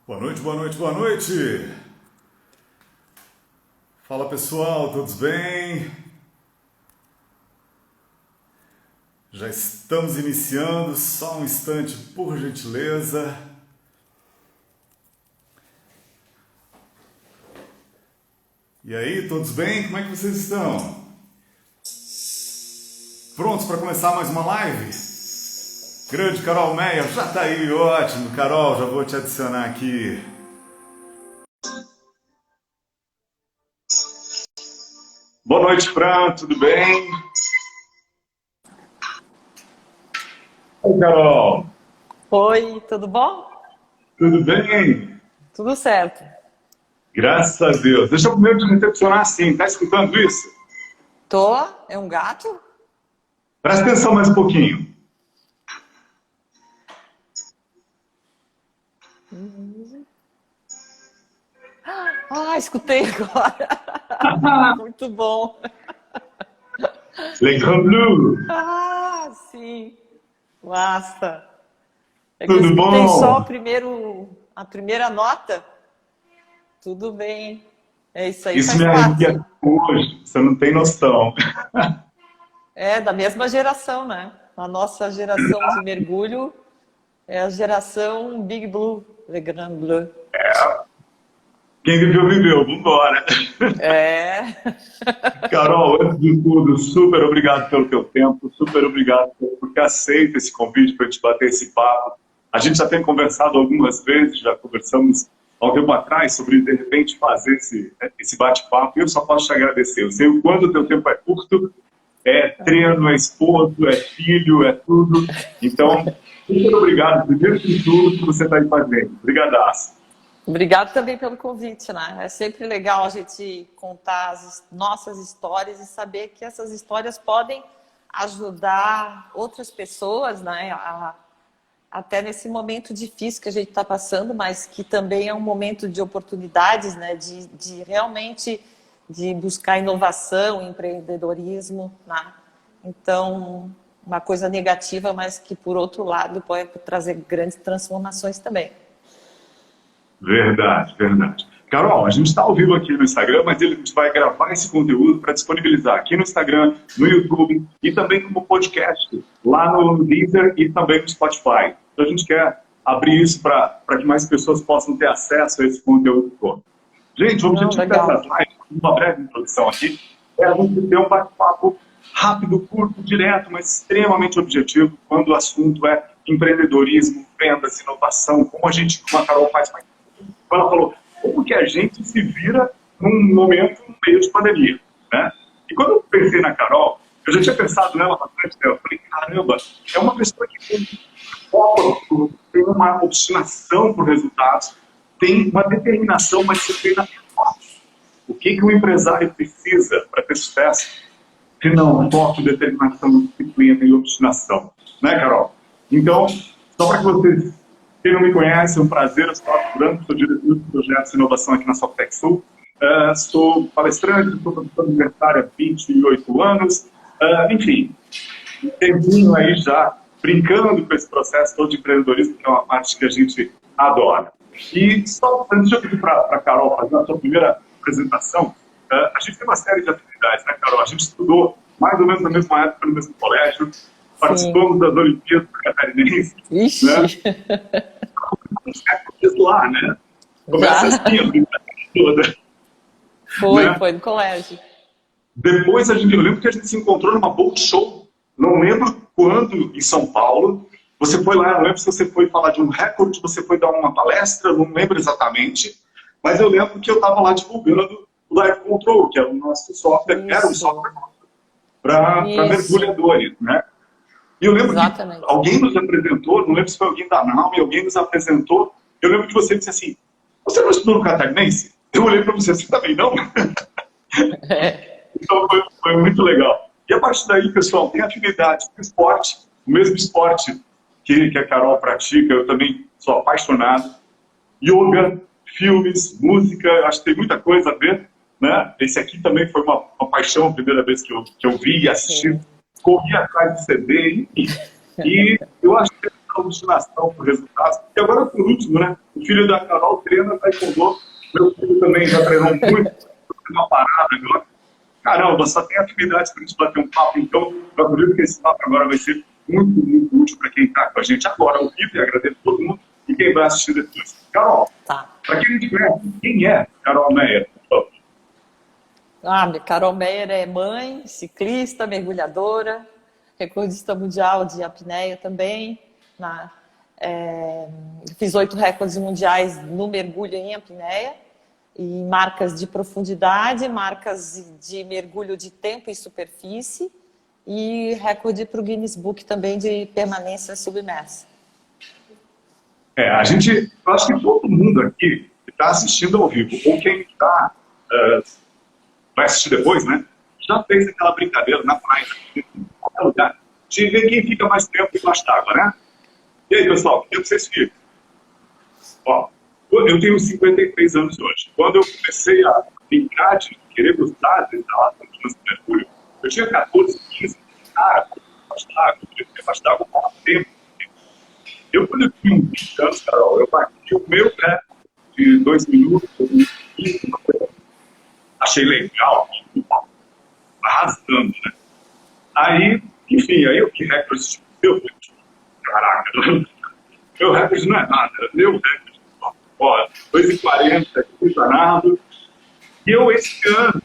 Boa noite, boa noite, boa noite! Fala pessoal, todos bem? Já estamos iniciando, só um instante, por gentileza. E aí, todos bem? Como é que vocês estão? Prontos para começar mais uma live? Grande Carol Meyer, já tá aí, ótimo. Carol, já vou te adicionar aqui. Boa noite, Fran, tudo bem? Oi, Carol. Oi, tudo bom? Tudo bem? Tudo certo. Graças a Deus. Deixa eu primeiro te recepcionar assim, tá escutando isso? Tô, é um gato? Presta atenção mais um pouquinho. Ah, escutei agora. Muito bom. Le Grand Bleu. Ah, sim. Basta. É que eu Tudo escutei só bom? a primeira nota. Tudo bem. É isso aí, Isso faz me parte. arrepia hoje, você não tem noção. É da mesma geração, né? A nossa geração de mergulho é a geração Big Blue, Le Grand Bleu. Quem viveu, viveu. Vambora. É. Carol, antes de tudo, super obrigado pelo teu tempo, super obrigado por ter aceito esse convite para a gente bater esse papo. A gente já tem conversado algumas vezes, já conversamos há um tempo atrás sobre, de repente, fazer esse bate-papo, e eu só posso te agradecer. Eu sei o quanto o teu tempo é curto, é treino, é esposo, é filho, é tudo. Então, super obrigado, primeiro de tudo, que você está aí fazendo. Obrigadaço. Obrigado também pelo convite, né? É sempre legal a gente contar as nossas histórias e saber que essas histórias podem ajudar outras pessoas, né? Até nesse momento difícil que a gente está passando, mas que também é um momento de oportunidades, né? De realmente de buscar inovação, empreendedorismo, né? Então, uma coisa negativa, mas que por outro lado pode trazer grandes transformações também. Verdade, verdade. Carol, a gente está ao vivo aqui no Instagram, mas a gente vai gravar esse conteúdo para disponibilizar aqui no Instagram, no YouTube e também como podcast lá no Deezer e também no Spotify. Então a gente quer abrir isso para que mais pessoas possam ter acesso a esse conteúdo todo. Gente, o objetivo dessas lives, uma breve introdução aqui, é a gente ter um bate-papo rápido, curto, direto, mas extremamente objetivo quando o assunto é empreendedorismo, vendas, inovação, como a Carol faz mais. Ela falou, como que a gente se vira num momento no meio de pandemia, né? E quando eu pensei na Carol, eu já tinha pensado nela bastante, né? Eu falei, caramba, é uma pessoa que tem foco, tem uma obstinação por resultados, tem uma determinação, mas disciplina forte. O que o empresário precisa para ter sucesso? Se não, foco, determinação, disciplina e obstinação. Né, Carol? Então, só para que vocês, quem não me conhece, é um prazer, eu sou Arthur Branco, sou diretor de projetos de inovação aqui na Softec Sul. Sou palestrante, sou professor universitário há 28 anos. Enfim, um tempinho aí já brincando com esse processo todo de empreendedorismo, que é uma parte que a gente adora. E só antes de eu pedir para a Carol fazer a sua primeira apresentação, a gente tem uma série de atividades, né, Carol? A gente estudou mais ou menos na mesma época, no mesmo colégio, participamos das Olimpíadas Catarinenses, né? Lá, né? Começa assim, a brincadeira toda. Foi no colégio. Depois, eu lembro que a gente se encontrou numa Bolt Show, não lembro quando, em São Paulo. Você foi lá, não lembro se você foi falar de um recorde, você foi dar uma palestra, não lembro exatamente, mas eu lembro que eu estava lá divulgando o Live Control, que era o nosso software, era um software para mergulhadores, né? E eu lembro que alguém nos apresentou, não lembro se foi alguém da NAUM, alguém nos apresentou, eu lembro que você disse assim, você não estudou no Catarinense? Eu olhei para você assim, também não? Então foi muito legal. E a partir daí, pessoal, tem afinidade com esporte, o mesmo esporte que a Carol pratica, eu também sou apaixonado. Yoga, filmes, música, acho que tem muita coisa a ver, né? Esse aqui também foi uma paixão, a primeira vez que eu vi e assisti. Corri atrás de CD, enfim. E eu acho que alucinação por resultados. E agora, por último, né? O filho da Carol treina taekwondo. Meu filho também já treinou muito. Uma parada agora. Caramba, só tem atividade para a gente bater um papo. Então, eu acredito que esse papo agora vai ser muito, muito útil para quem está com a gente agora ao vivo. E agradeço a todo mundo e quem vai assistir depois. Carol, para quem não te conhece, quem é Carol Meyer? Carol Meyer é mãe, ciclista, mergulhadora, recordista mundial de apneia também. Fiz 8 recordes mundiais no mergulho em apneia. E marcas de profundidade, marcas de mergulho de tempo e superfície e recorde para o Guinness Book também de permanência submersa. Eu acho que todo mundo aqui que está assistindo ao vivo, ou quem vai assistir depois, né, já fez aquela brincadeira na praia, em qualquer lugar, de ver quem fica mais tempo embaixo d'água, né? E aí, pessoal, que tempo vocês ficam? Ó, eu tenho 53 anos hoje. Quando eu comecei a brincar de querer gostar de instalação de mergulho, eu tinha 14, 15, debaixo d'água há muito tempo. Quando eu tinha 20 anos, Carol, eu bati o meu pé de 2 minutos, achei legal, arrasando, né? Aí, enfim, aí o que recorde eu falei, caraca, meu recorde não é nada, meu recorde. Ó, 2h40, aqui danado. E eu, esse ano,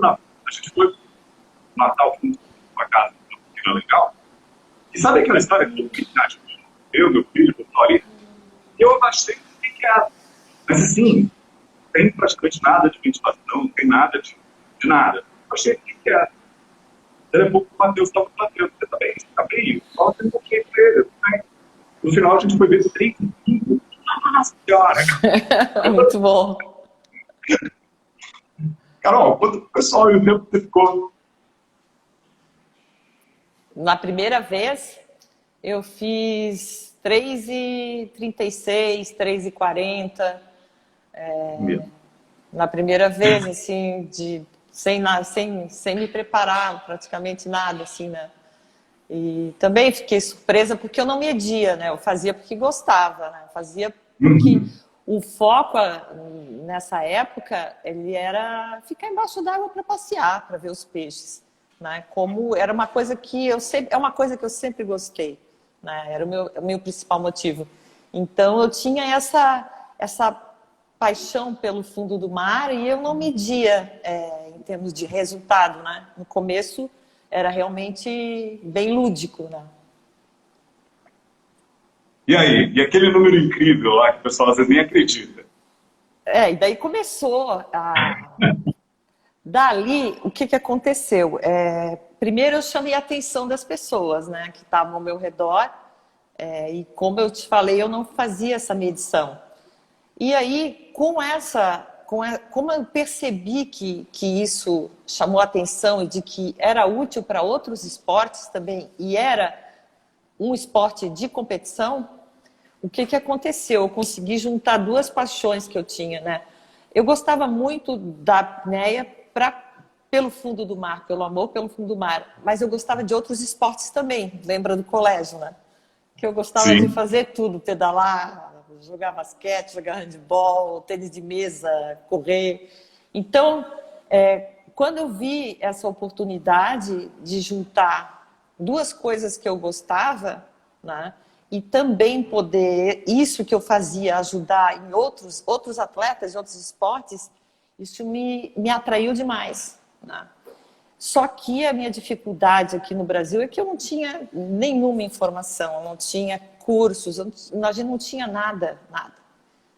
a gente foi matar o fundo de uma casa que era legal. E sabe aquela história que eu, meu filho, eu tô ali? E eu abaixei o que era. Mas assim, não tem praticamente nada de ventilação, não tem nada de nada. Eu achei o que era. Daí a pouco o Matheus estava batendo. Você tá bem? Você tá bem? Só tem um pouquinho de ele. No final a gente foi ver 35. Nossa senhora! Muito bom. Carol, quanto pessoal e o tempo que você ficou? Na primeira vez, eu fiz 3h36, 3h40. Na primeira vez, assim, sem me preparar praticamente nada, assim, né? E também fiquei surpresa porque eu não media, né? Eu fazia porque gostava, né? Eu fazia porque o foco nessa época ele era ficar embaixo d'água para passear, para ver os peixes, né? Como era uma coisa que eu sempre gostei, né? Era o meu principal motivo. Então eu tinha essa paixão pelo fundo do mar e eu não media em termos de resultado, né? No começo era realmente bem lúdico, né? E aí? E aquele número incrível lá que o pessoal às vezes nem acredita? E daí começou Dali, o que aconteceu? Primeiro eu chamei a atenção das pessoas, né? Que estavam ao meu redor. E como eu te falei, eu não fazia essa medição. E aí, como eu percebi que isso chamou a atenção e de que era útil para outros esportes também, e era um esporte de competição, o que aconteceu? Eu consegui juntar 2 paixões que eu tinha, né? Eu gostava muito da apneia pelo fundo do mar, pelo amor pelo fundo do mar, mas eu gostava de outros esportes também, lembra do colégio, né? Que eu gostava de fazer tudo, pedalar, jogar basquete, jogar handebol, tênis de mesa, correr. Então, quando eu vi essa oportunidade de juntar 2 coisas que eu gostava, né, e também poder, isso que eu fazia, ajudar em outros atletas de outros esportes, isso me atraiu demais, né? Só que a minha dificuldade aqui no Brasil é que eu não tinha nenhuma informação, eu não tinha cursos, a gente não tinha nada.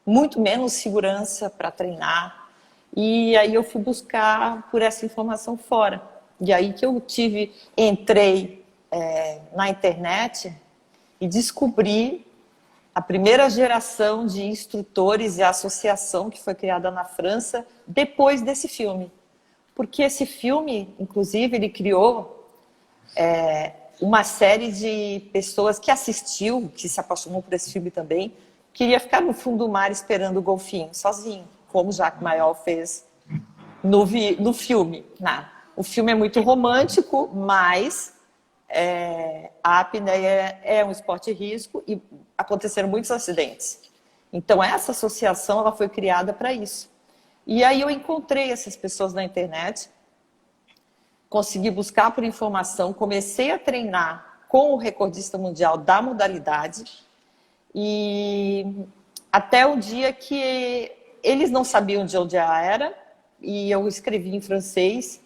Muito menos segurança para treinar. E aí eu fui buscar por essa informação fora. E aí que eu entrei na internet e descobri a primeira geração de instrutores e a associação que foi criada na França depois desse filme. Porque esse filme, inclusive, ele criou uma série de pessoas que assistiu, que se apaixonou por esse filme também, queria ficar no fundo do mar esperando o golfinho, sozinho, como Jacques Mayol fez no filme. O filme é muito romântico, mas a apneia é um esporte de risco e aconteceram muitos acidentes. Então, essa associação ela foi criada para isso. E aí eu encontrei essas pessoas na internet, consegui buscar por informação, comecei a treinar com o recordista mundial da modalidade, e até o dia que eles não sabiam de onde eu era, e eu escrevi em francês,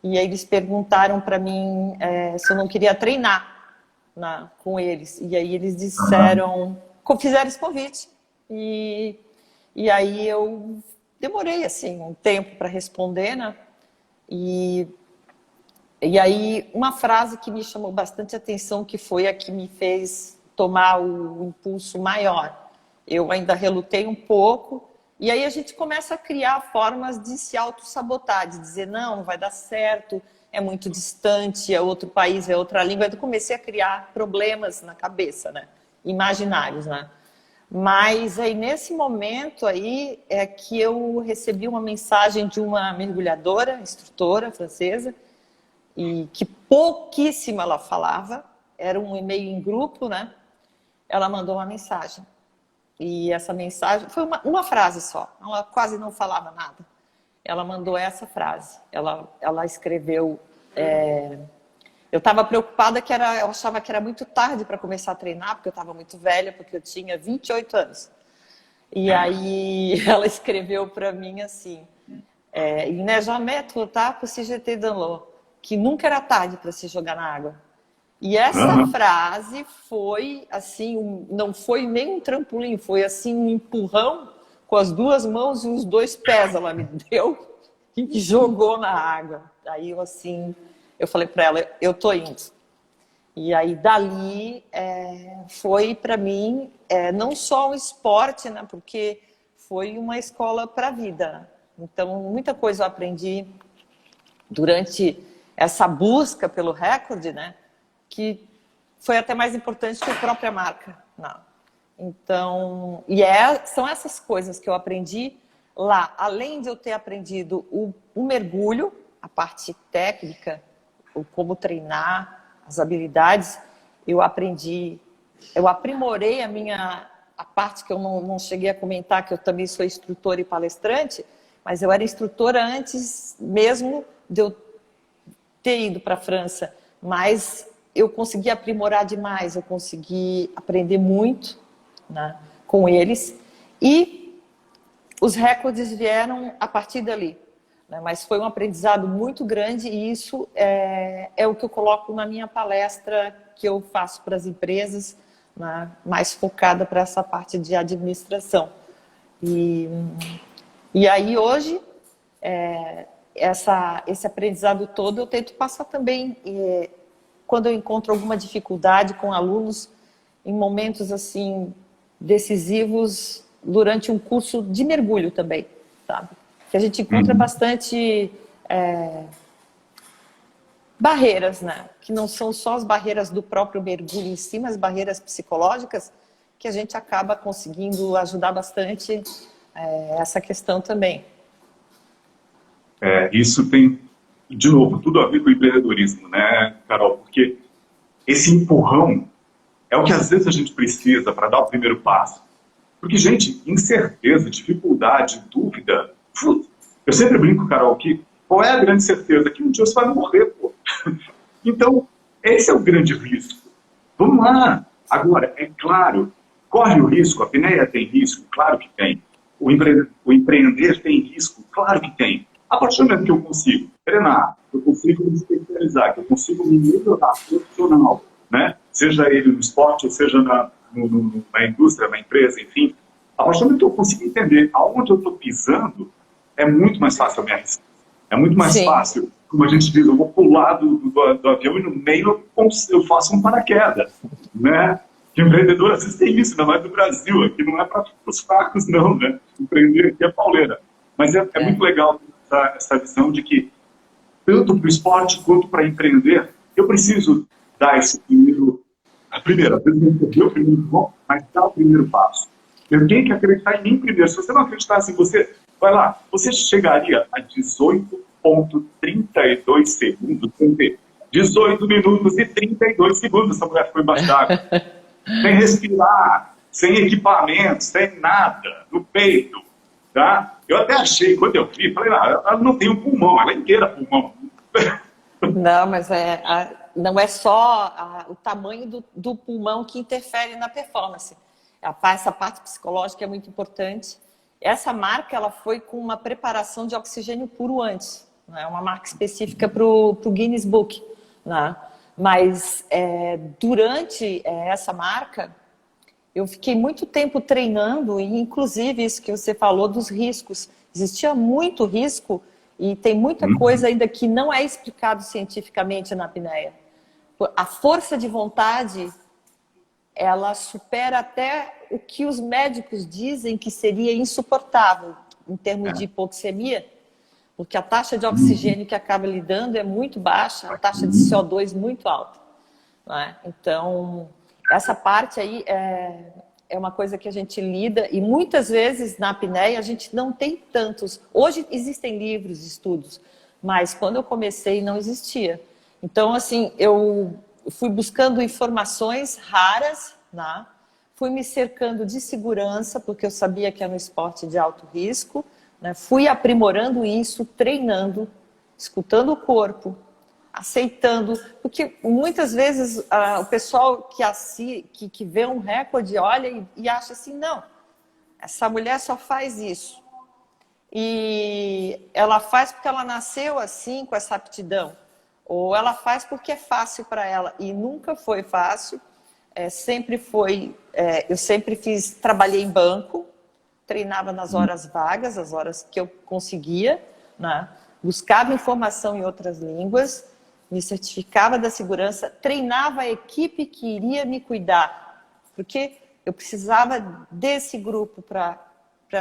e aí eles perguntaram para mim se eu não queria treinar com eles. E aí eles disseram, fizeram esse convite. E aí eu demorei assim um tempo para responder, né? E aí uma frase que me chamou bastante atenção, que foi a que me fez tomar o impulso maior. Eu ainda relutei um pouco, e aí a gente começa a criar formas de se auto-sabotar, de dizer, não vai dar certo, é muito distante, é outro país, é outra língua. Eu comecei a criar problemas na cabeça, né? Imaginários, né? Mas aí nesse momento aí é que eu recebi uma mensagem de uma mergulhadora, instrutora francesa, e que pouquíssimo ela falava, era um e-mail em grupo, né? Ela mandou uma mensagem. E essa mensagem foi uma frase só, ela quase não falava nada. Ela mandou essa frase, ela escreveu... eu estava preocupada eu achava que era muito tarde para começar a treinar, porque eu estava muito velha, porque eu tinha 28 anos. E aí ela escreveu para mim assim, il n'est jamais trop tard pour se jeter dans l'eau, que nunca era tarde para se jogar na água. E essa frase foi assim, não foi nem um trampolim, foi assim um empurrão com as duas mãos e os dois pés ela me deu e me jogou na água. Aí eu falei para ela, eu tô indo. E aí dali foi para mim não só um esporte, né, porque foi uma escola para a vida. Então muita coisa eu aprendi durante essa busca pelo recorde, né, que foi até mais importante que a própria marca. Não. Então, são essas coisas que eu aprendi lá, além de eu ter aprendido o mergulho, a parte técnica, o como treinar, as habilidades, eu aprimorei a parte que eu não cheguei a comentar, que eu também sou instrutora e palestrante, mas eu era instrutora antes mesmo de eu ter ido para a França, mas eu consegui aprimorar demais, eu consegui aprender muito, né, com eles, e os recordes vieram a partir dali, né, mas foi um aprendizado muito grande, e isso é o que eu coloco na minha palestra que eu faço para as empresas, né, mais focada para essa parte de administração. E aí hoje, esse aprendizado todo eu tento passar também, quando eu encontro alguma dificuldade com alunos, em momentos assim decisivos, durante um curso de mergulho também, sabe? Que a gente encontra bastante barreiras, né? Que não são só as barreiras do próprio mergulho em si, mas barreiras psicológicas, que a gente acaba conseguindo ajudar bastante essa questão também. Isso tem, de novo, tudo a ver com o empreendedorismo, né, Carol? Porque esse empurrão é o que às vezes a gente precisa para dar o primeiro passo. Porque, gente, incerteza, dificuldade, dúvida... Eu sempre brinco, Carol, que qual é a grande certeza? Que um dia você vai morrer, pô. Então, esse é o grande risco. Vamos lá. Agora, é claro, corre o risco, a apneia tem risco? Claro que tem. O empreender tem risco? Claro que tem. A partir do momento que eu consigo treinar, eu consigo me especializar, que eu consigo me melhorar profissional, né? Seja ele no esporte, ou seja na indústria, na empresa, enfim. A partir do momento que eu consigo entender aonde eu estou pisando, é muito mais fácil eu me arriscar. É muito mais fácil, como a gente diz, eu vou pular do avião e no meio eu faço um paraquedas, né? Que empreendedor, às vezes tem isso, ainda mais no Brasil, aqui não é para os fracos não, né? Empreender aqui é pauleira. Mas é muito legal essa visão de que, tanto para o esporte quanto para empreender, eu preciso dar esse primeiro, às vezes não perder o primeiro bom, mas dar o primeiro passo. Eu tenho que acreditar em mim primeiro. Se você não acreditasse em você, vai lá, você chegaria a 18,32 segundos sem ter 18 minutos e 32 segundos essa mulher ficou embaixo d'água. Sem respirar, sem equipamento, sem nada, no peito. Tá? Eu até achei, quando eu vi, falei, ela não tem um pulmão, ela é inteira pulmão. Não, mas não é só o tamanho do pulmão que interfere na performance. Essa parte psicológica é muito importante. Essa marca ela foi com uma preparação de oxigênio puro antes. Né? Uma marca específica para o Guinness Book. Né? Mas durante essa marca, eu fiquei muito tempo treinando, e inclusive isso que você falou dos riscos. Existia muito risco e tem muita coisa ainda que não é explicado cientificamente na apneia. A força de vontade, ela supera até o que os médicos dizem que seria insuportável em termos de hipoxemia, porque a taxa de oxigênio que acaba lidando é muito baixa, a taxa de CO2 muito alta. Né? Então, essa parte aí é uma coisa que a gente lida, e muitas vezes na apneia a gente não tem tantos. Hoje existem livros, estudos, mas quando eu comecei não existia. Então, assim, eu fui buscando informações raras, né? Fui me cercando de segurança, porque eu sabia que era um esporte de alto risco, né? Fui aprimorando isso, treinando, escutando o corpo, aceitando, porque muitas vezes o pessoal que vê um recorde olha e acha assim, não, essa mulher só faz isso. E ela faz porque ela nasceu assim, com essa aptidão. Ou ela faz porque é fácil para ela. E nunca foi fácil. Sempre foi... eu sempre trabalhei em banco, treinava nas horas vagas, as horas que eu conseguia, né? Buscava informação em outras línguas, me certificava da segurança, treinava a equipe que iria me cuidar, porque eu precisava desse grupo para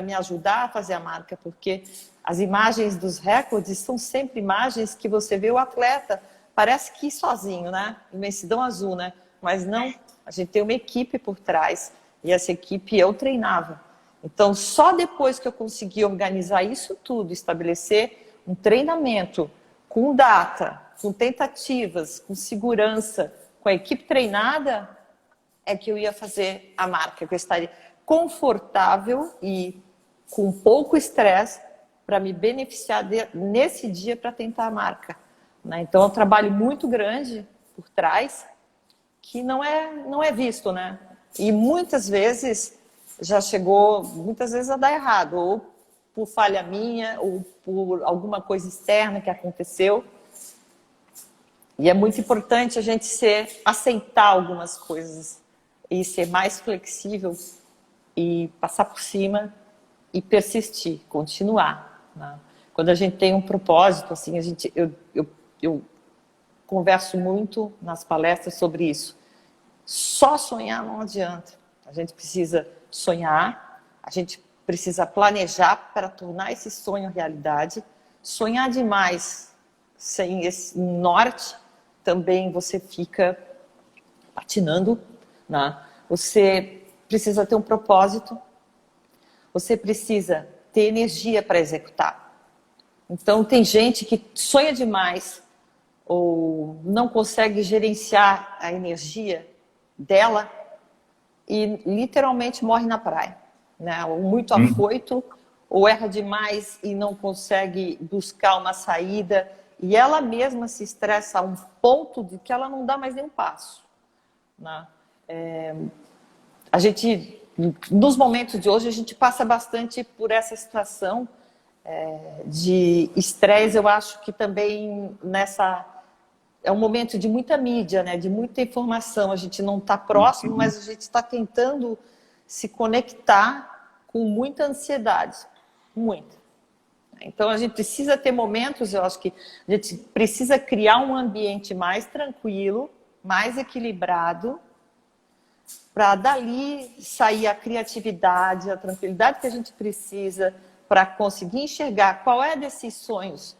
me ajudar a fazer a marca, porque as imagens dos recordes são sempre imagens que você vê o atleta, parece que sozinho, né? Imensidão azul, né? Mas não, a gente tem uma equipe por trás, e essa equipe eu treinava. Então, só depois que eu consegui organizar isso tudo, estabelecer um treinamento com data, com tentativas, com segurança, com a equipe treinada, é que eu ia fazer a marca, que eu estaria confortável e com pouco estresse para me beneficiar nesse dia para tentar a marca. Né? Então, é um trabalho muito grande por trás que não é visto, né? E muitas vezes já chegou, muitas vezes a dar errado, ou por falha minha, ou por alguma coisa externa que aconteceu. E é muito importante a gente aceitar algumas coisas e ser mais flexível e passar por cima e persistir, continuar. Né? Quando a gente tem um propósito, assim, eu converso muito nas palestras sobre isso. Só sonhar não adianta. A gente precisa sonhar, a gente precisa planejar para tornar esse sonho realidade. Sonhar demais sem esse norte, também você fica patinando, né? Você precisa ter um propósito, você precisa ter energia para executar. Então, tem gente que sonha demais ou não consegue gerenciar a energia dela e literalmente morre na praia, né? Ou muito afoito, ou erra demais e não consegue buscar uma saída, e ela mesma se estressa a um ponto de que ela não dá mais nenhum passo. Né? A gente, nos momentos de hoje, a gente passa bastante por essa situação de estresse. Eu acho que também é um momento de muita mídia, né? De muita informação. A gente não está próximo, mas a gente está tentando se conectar com muita ansiedade. Muita. Então, a gente precisa ter momentos, eu acho que a gente precisa criar um ambiente mais tranquilo, mais equilibrado, para dali sair a criatividade, a tranquilidade que a gente precisa para conseguir enxergar qual é desses sonhos.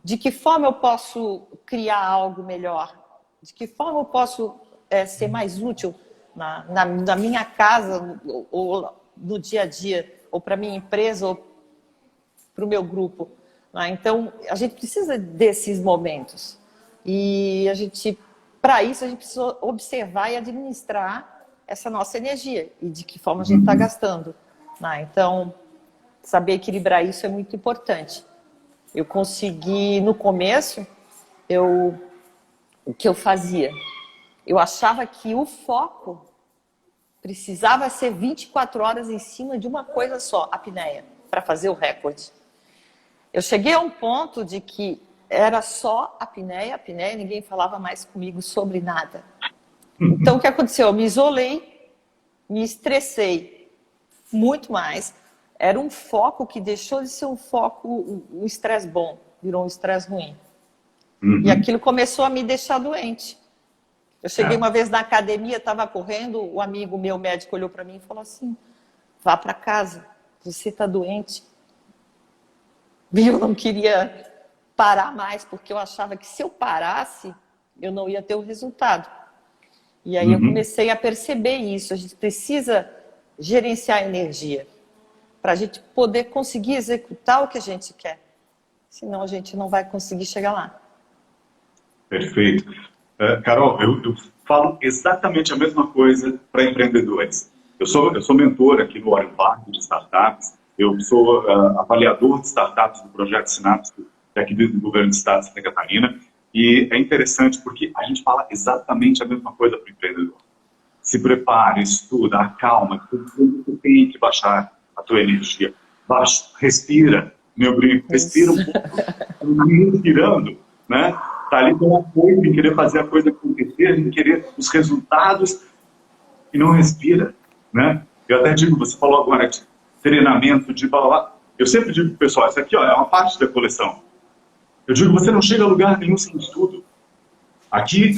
De que forma eu posso criar algo melhor? De que forma eu posso ser mais útil na minha casa, ou no dia a dia, ou para a minha empresa, ou para o meu grupo? Né? Então, a gente precisa desses momentos. E a gente, para isso, a gente precisa observar e administrar essa nossa energia e de que forma a gente está gastando, né? Então, saber equilibrar isso é muito importante. Eu consegui, no começo, o que eu fazia? Eu achava que o foco precisava ser 24 horas em cima de uma coisa só, a apneia, para fazer o recorde. Eu cheguei a um ponto de que era só apneia, ninguém falava mais comigo sobre nada. Então, o que aconteceu? Eu me isolei, me estressei muito mais. Era um foco que deixou de ser um foco, um estresse bom, virou um estresse ruim. E aquilo começou a me deixar doente. Eu cheguei uma vez na academia, estava correndo, um amigo meu médico olhou para mim e falou assim: vá para casa, você está doente. E eu não queria parar mais, porque eu achava que se eu parasse, eu não ia ter o resultado. E aí eu comecei a perceber isso. A gente precisa gerenciar a energia para a gente poder conseguir executar o que a gente quer. Senão a gente não vai conseguir chegar lá. Perfeito. Carol, eu falo exatamente a mesma coisa para empreendedores. Eu sou mentor aqui no Warren Buffett de startups, eu sou avaliador de startups do Projeto Sinapse, aqui do governo do estado de Santa Catarina, e é interessante porque a gente fala exatamente a mesma coisa para o empreendedor. Se prepare, estuda, acalma, você tem que baixar a tua energia. Baixa, respira, meu brinco, respira um pouco, respirando, né? Tá ali com apoio em querer fazer a coisa acontecer, em querer os resultados e não respira, né? Eu até digo, você falou agora de treinamento, de blá, blá, blá. Eu sempre digo pro pessoal, isso aqui ó, é uma parte da coleção. Eu digo, você não chega a lugar nenhum sem estudo. Aqui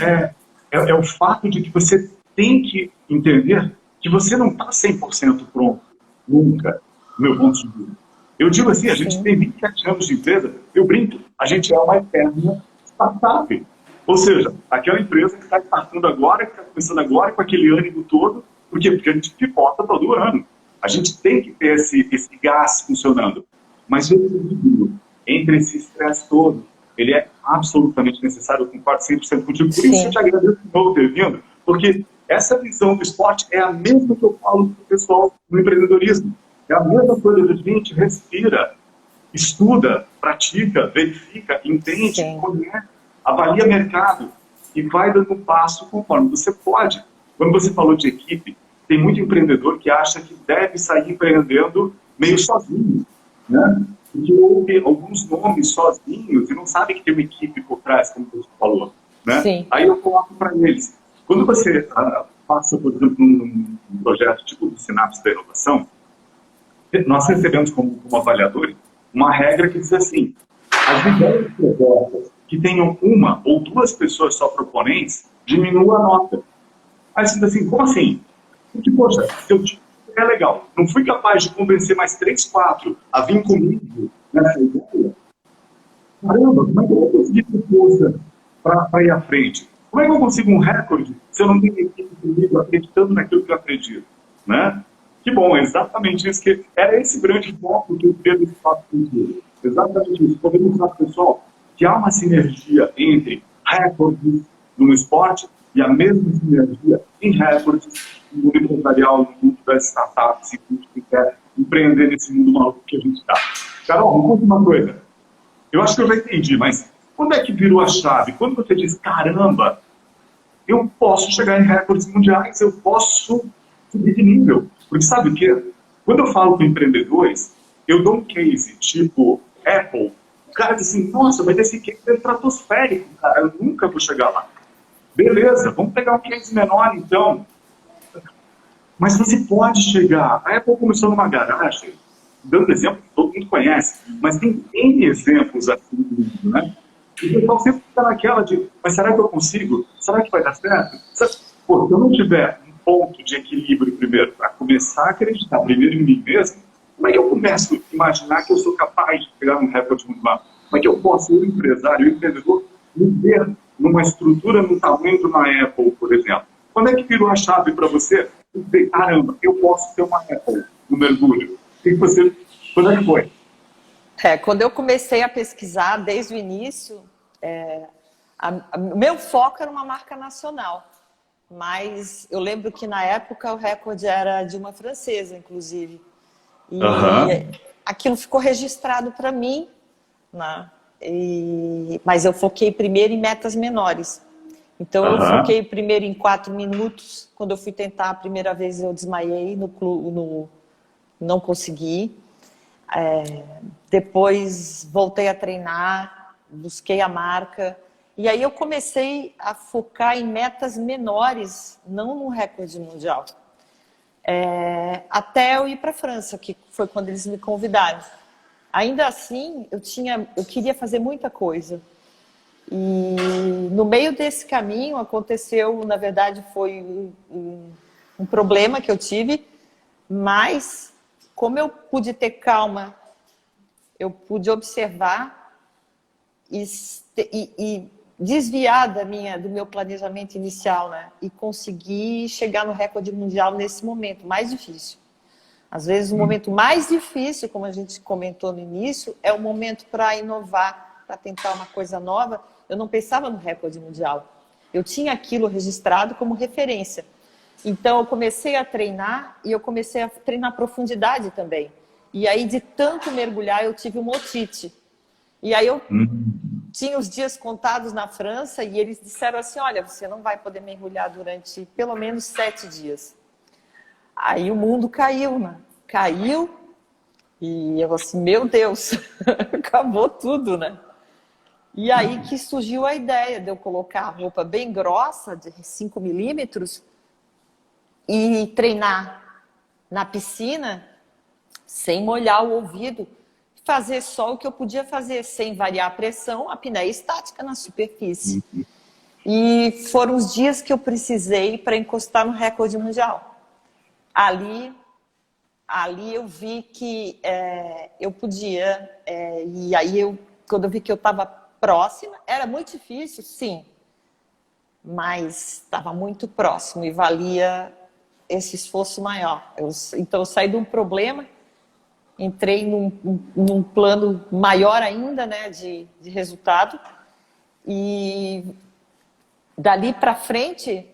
é o fato de que você tem que entender que você não está 100% pronto, nunca, do meu ponto de vista. Eu digo assim, a gente tem 27 anos de empresa, eu brinco, a gente é uma eterna startup. Ou seja, aquela empresa que está startando agora, que está começando agora, com aquele ânimo todo. Por quê? Porque a gente pivota todo ano. A gente tem que ter esse gás funcionando. Mas eu digo, entre esse estresse todo, ele é absolutamente necessário, eu concordo 100% contigo. Por isso eu te agradeço de novo ter vindo, porque essa visão do esporte é a mesma que eu falo para o pessoal no empreendedorismo. É a mesma coisa de gente, respira, estuda, pratica, verifica, entende, conhece, avalia mercado e vai dando um passo conforme você pode. Quando você falou de equipe, tem muito empreendedor que acha que deve sair empreendendo meio sozinho, né? Porque ouve alguns nomes sozinhos e não sabe que tem uma equipe por trás, como você falou, né? Sim. Aí eu coloco para eles, quando você passa, por exemplo, num projeto tipo do Sinapse da Inovação, nós recebemos como avaliadores uma regra que diz assim: as ideias propostas que tenham uma ou duas pessoas só proponentes, diminua a nota. Aí você diz assim, como assim? Porque, poxa, é legal, não fui capaz de convencer mais 3, 4 a vir comigo nessa ideia. Caramba, como é que eu vou conseguir ter força para ir à frente? Como é que eu consigo um recorde se eu não tenho equipe comigo acreditando naquilo que eu acredito? Né? Que bom, é exatamente isso que era esse grande foco que eu queria desse papo contigo. Exatamente isso. Podemos mostrar para o pessoal que há uma sinergia entre recordes no esporte e a mesma sinergia em recordes no mundo empresarial, no mundo das startups, e tudo que quer empreender nesse mundo maluco que a gente está. Carol, me conta uma coisa. Eu acho que eu já entendi, mas quando é que virou a chave? Quando você diz, caramba, eu posso chegar em recordes mundiais, eu posso subir de nível. Porque sabe o quê? Quando eu falo com empreendedores, eu dou um case tipo Apple. O cara diz assim, nossa, mas esse case é estratosférico, cara, eu nunca vou chegar lá. Beleza, vamos pegar um case menor então. Mas você pode chegar. A Apple começou numa garagem, dando exemplo que todo mundo conhece, mas tem N exemplos assim, né? E o pessoal sempre fica naquela de, mas será que eu consigo? Será que vai dar certo? Pô, se eu não tiver um ponto de equilíbrio primeiro, para começar a acreditar primeiro em mim mesmo, como é que eu começo a imaginar que eu sou capaz de pegar um recorde muito maior? Como é que eu posso, o empresário, o empreendedor, me ver numa estrutura no tamanho de uma Apple, por exemplo? Quando é que virou a chave para você? Caramba, eu posso ter uma Apple no mergulho. Quando é que foi? Quando eu comecei a pesquisar desde o início, Meu foco era uma marca nacional, mas eu lembro que na época o recorde era de uma francesa, inclusive. E aquilo ficou registrado para mim, né? Mas eu foquei primeiro em metas menores. Então eu foquei primeiro em 4 minutos. Quando eu fui tentar a primeira vez eu desmaiei não consegui. Depois voltei a treinar, busquei a marca. E aí eu comecei a focar em metas menores, não no recorde mundial. Até eu ir para a França, que foi quando eles me convidaram. Ainda assim, eu queria fazer muita coisa. E no meio desse caminho aconteceu, na verdade, foi um problema que eu tive, mas como eu pude ter calma, eu pude observar e desviar do meu planejamento inicial, né? E conseguir chegar no recorde mundial nesse momento mais difícil. Às vezes o momento mais difícil, como a gente comentou no início, é o momento para inovar, para tentar uma coisa nova. Eu não pensava no recorde mundial. Eu tinha aquilo registrado como referência. Então eu comecei a treinar e eu comecei a treinar profundidade também. E aí de tanto mergulhar eu tive uma otite. E aí eu tinha os dias contados na França e eles disseram assim, olha, você não vai poder mergulhar durante pelo menos 7 dias. Aí o mundo caiu, né? Caiu e eu assim, meu Deus, acabou tudo, né? E aí que surgiu a ideia de eu colocar a roupa bem grossa, de 5 milímetros, e treinar na piscina sem molhar o ouvido, fazer só o que eu podia fazer, sem variar a pressão, a apneia estática na superfície. E foram os dias que eu precisei para encostar no recorde mundial. Ali eu vi que eu podia, e aí quando eu vi que eu estava próxima, era muito difícil, sim, mas estava muito próximo e valia esse esforço maior. Então eu saí de um problema, entrei num plano maior ainda, né, de resultado, e dali para frente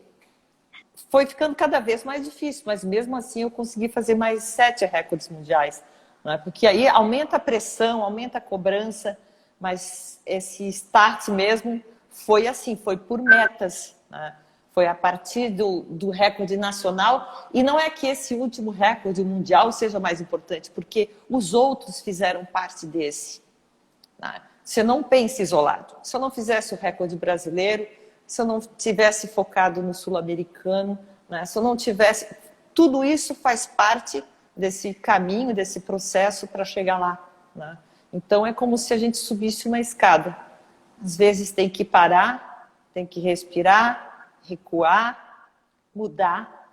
foi ficando cada vez mais difícil, mas mesmo assim eu consegui fazer mais 7 recordes mundiais, né? Porque aí aumenta a pressão, aumenta a cobrança, mas esse start mesmo foi assim, foi por metas, né? Foi a partir do recorde nacional, e não é que esse último recorde mundial seja mais importante, porque os outros fizeram parte desse, né? Você não pensa isolado. Se eu não fizesse o recorde brasileiro, se eu não tivesse focado no sul-americano, né? Se eu não tivesse... Tudo isso faz parte desse caminho, desse processo para chegar lá, né? Então é como se a gente subisse uma escada. Às vezes tem que parar, tem que respirar, recuar, mudar.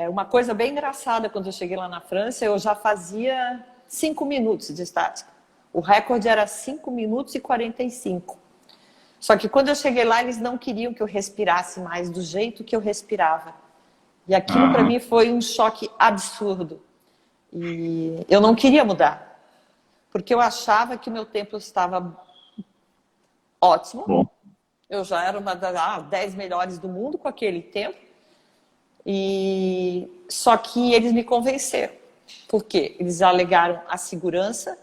Uma coisa bem engraçada, quando eu cheguei lá na França, eu já fazia 5 minutos de estática. O recorde era 5 minutos e 45. Só que quando eu cheguei lá, eles não queriam que eu respirasse mais do jeito que eu respirava. E aquilo para mim foi um choque absurdo. E eu não queria mudar, porque eu achava que o meu tempo estava ótimo. Bom. Eu já era uma das 10 melhores do mundo com aquele tempo. Só que eles me convenceram. Por quê? Eles alegaram a segurança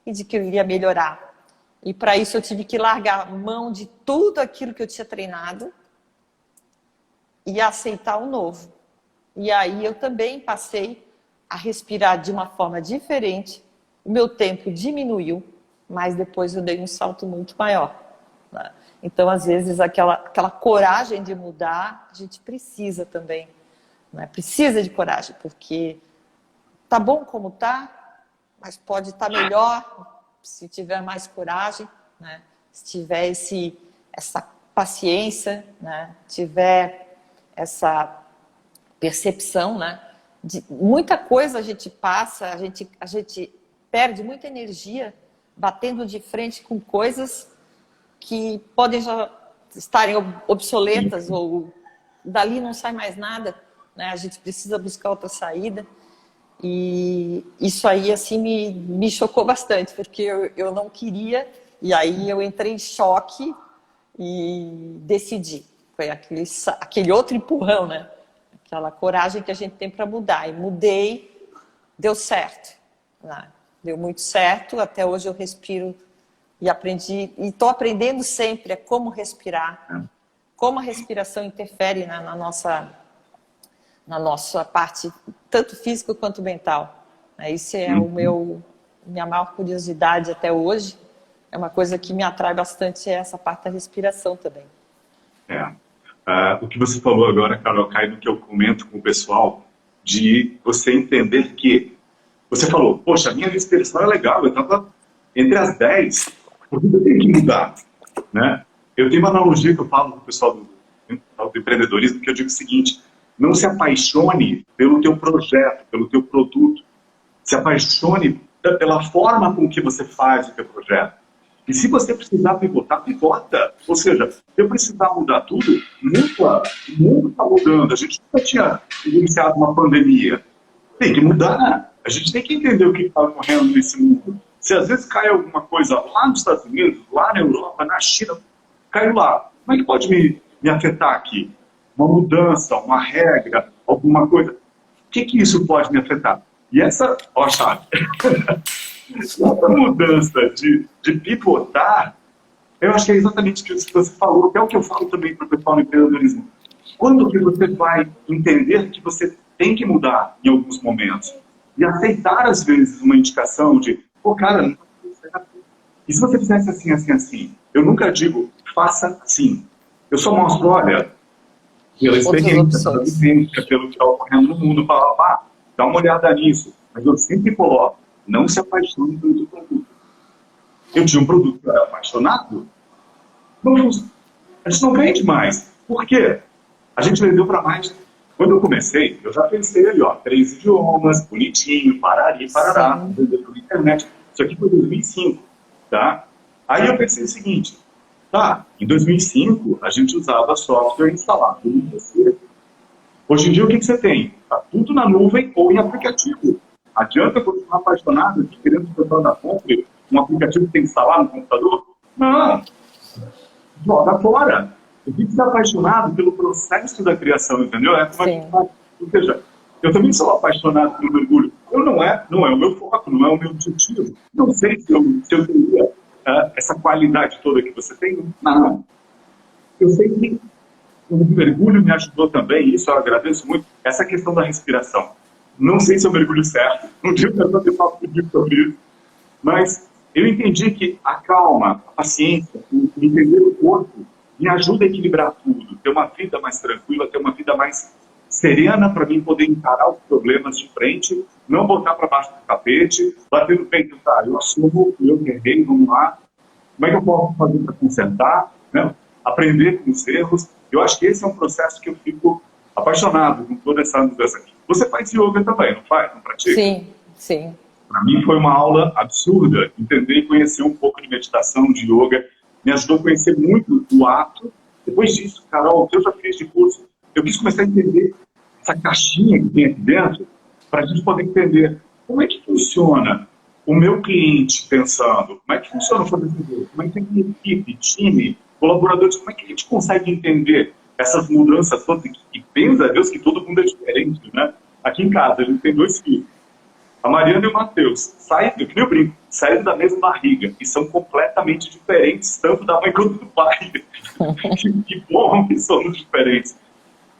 e de que eu iria melhorar. E para isso eu tive que largar mão de tudo aquilo que eu tinha treinado e aceitar o novo. E aí eu também passei a respirar de uma forma diferente. O meu tempo diminuiu, mas depois eu dei um salto muito maior, né? Então, às vezes, aquela coragem de mudar, a gente precisa também, né? Precisa de coragem, porque tá bom como tá, mas pode estar melhor se tiver mais coragem, né? Se tiver essa paciência, né? Tiver essa percepção, né? De muita coisa a gente passa, a gente perde muita energia batendo de frente com coisas que podem já estarem obsoletas ou dali não sai mais nada, né? A gente precisa buscar outra saída. E isso aí assim me chocou bastante, porque eu não queria, e aí eu entrei em choque e decidi. Foi aquele outro empurrão, né? Aquela coragem que a gente tem para mudar. E mudei, deu certo, né? Deu muito certo. Até hoje eu respiro e aprendi, e estou aprendendo sempre como respirar, como a respiração interfere na nossa parte, tanto física quanto mental. Isso é minha maior curiosidade até hoje. É uma coisa que me atrai bastante, essa parte da respiração também. O que você falou agora, Carol, cai no que eu comento com o pessoal, de você entender que você falou, poxa, a minha respiração é legal, eu estava entre as 10, porque eu tenho que mudar, né? Eu tenho uma analogia que eu falo com o pessoal do empreendedorismo, que eu digo o seguinte: não se apaixone pelo teu projeto, pelo teu produto. Se apaixone pela forma com que você faz o teu projeto. E se você precisar pivotar, pivota. Ou seja, se eu precisar mudar tudo, o mundo está mudando. A gente nunca tinha iniciado uma pandemia. Tem que mudar. A gente tem que entender o que está ocorrendo nesse mundo. Se às vezes cai alguma coisa lá nos Estados Unidos, lá na Europa, na China, caiu lá. Como é que pode me afetar aqui? Uma mudança, uma regra, alguma coisa. O que isso pode me afetar? E essa, ó, chave. Essa mudança de pivotar, eu acho que é exatamente o que você falou, que é o que eu falo também para o pessoal no empreendedorismo. Quando que você vai entender que você tem que mudar em alguns momentos? E aceitar, às vezes, uma indicação de, pô, cara, não está tudo certo. E se você fizesse assim, assim, assim? Eu nunca digo, faça assim. Eu só mostro, olha, pela experiência, pela vivência, pelo que está ocorrendo no mundo, dá uma olhada nisso. Mas eu sempre coloco, não se apaixone pelo seu produto. Eu tinha um produto que eu era apaixonado, a gente não vende mais. Por quê? A gente vendeu para mais. Quando eu comecei, eu já pensei ali, 3 idiomas, bonitinho, parari, parará, vendendo pela internet. Isso aqui foi em 2005, tá? Aí eu pensei o seguinte, em 2005 a gente usava software instalado no PC. Hoje em dia o que você tem? Está tudo na nuvem ou em aplicativo. Adianta eu continuar apaixonado de querendo que o pessoal da compre um aplicativo que tem que instalar no computador? Não. Joga fora. Eu tenho que ser apaixonado pelo processo da criação, entendeu? É como a gente faz. Ou seja, eu também sou apaixonado pelo mergulho. Não é o meu foco, não é o meu objetivo. Não sei se eu teria essa qualidade toda que você tem. Não. Eu sei que o mergulho me ajudou também, isso eu agradeço muito, essa questão da respiração. Não sei se eu mergulho certo, não tive para ter papo comigo sobre isso, mas eu entendi que a calma, a paciência, entender o corpo, me ajuda a equilibrar tudo, ter uma vida mais tranquila, ter uma vida mais serena para mim poder encarar os problemas de frente, não botar para baixo do tapete, bater no peito, eu assumo, eu errei, vamos lá, como é que eu posso fazer para consertar, né? Aprender com os erros. Eu acho que esse é um processo que eu fico apaixonado com toda essa mudança. Você faz yoga também, não faz? Não pratica? Sim, sim. Para mim foi uma aula absurda, entender e conhecer um pouco de meditação, de yoga. Me ajudou a conhecer muito o ato. Depois disso, Carol, o que eu já fiz de curso, eu quis começar a entender essa caixinha que tem aqui dentro, para a gente poder entender como é que funciona o meu cliente pensando, como é que funciona o fornecedor, como é que tem equipe, time, colaboradores, como é que a gente consegue entender essas mudanças todas, e pensa a Deus que todo mundo é diferente, né? Aqui em casa, a gente tem 2 filhos, a Mariana e o Matheus, que nem eu brinco, saíram da mesma barriga, e são completamente diferentes, tanto da mãe quanto do pai. Que bom que somos diferentes.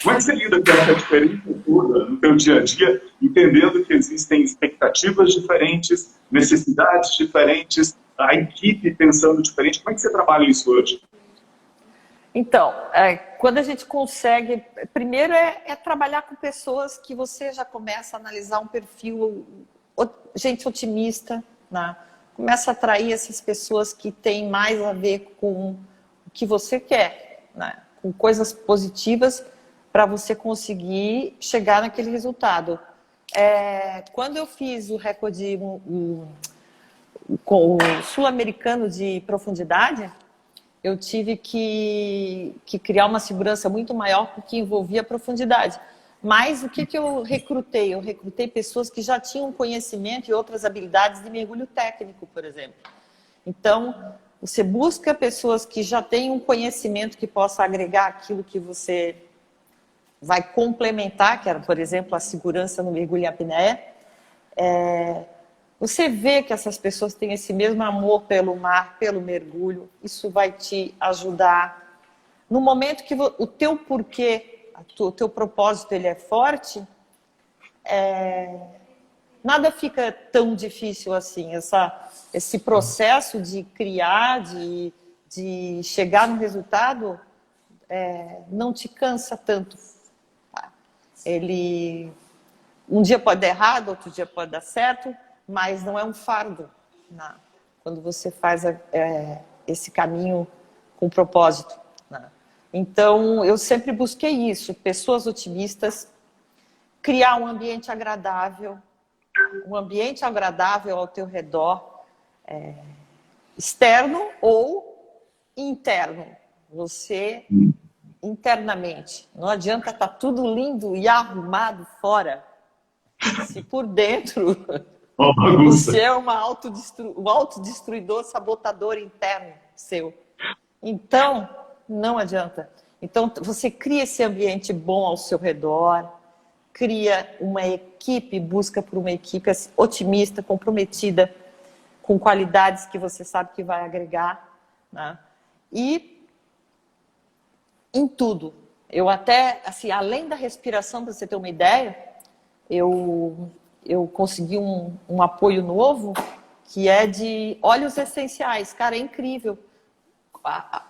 Como é que você lida com essa diferença toda no teu dia a dia, entendendo que existem expectativas diferentes, necessidades diferentes, a equipe pensando diferente? Como é que você trabalha isso hoje? Então, quando a gente consegue... Primeiro é trabalhar com pessoas que você já começa a analisar um perfil, gente otimista, né? Começa a atrair essas pessoas que têm mais a ver com o que você quer, né? Com coisas positivas para você conseguir chegar naquele resultado. Quando eu fiz o recorde com o sul-americano de profundidade, eu tive que criar uma segurança muito maior porque envolvia a profundidade. Mas o que eu recrutei? Eu recrutei pessoas que já tinham conhecimento e outras habilidades de mergulho técnico, por exemplo. Então, Você busca pessoas que já têm um conhecimento que possa agregar aquilo que você vai complementar, que era, por exemplo, a segurança no mergulho em apneia. Você vê que essas pessoas têm esse mesmo amor pelo mar, pelo mergulho, isso vai te ajudar. No momento que o teu porquê, o teu propósito ele é forte, nada fica tão difícil assim. Esse processo de criar, de chegar no resultado, não te cansa tanto. Tá? Ele um dia pode dar errado, outro dia pode dar certo, mas não é um fardo, né? Quando você faz esse caminho com propósito, né? Então, eu sempre busquei isso, pessoas otimistas, criar um ambiente agradável ao teu redor, externo ou interno. Você, internamente, não adianta estar tudo lindo e arrumado fora, se por dentro você é um autodestruidor, sabotador interno seu. Então, não adianta. Então, você cria esse ambiente bom ao seu redor, cria uma equipe, busca por uma equipe otimista, comprometida, com qualidades que você sabe que vai agregar, né? E em tudo. Eu até, assim, além da respiração, para você ter uma ideia, eu consegui um apoio novo, que é de óleos essenciais. Cara, é incrível.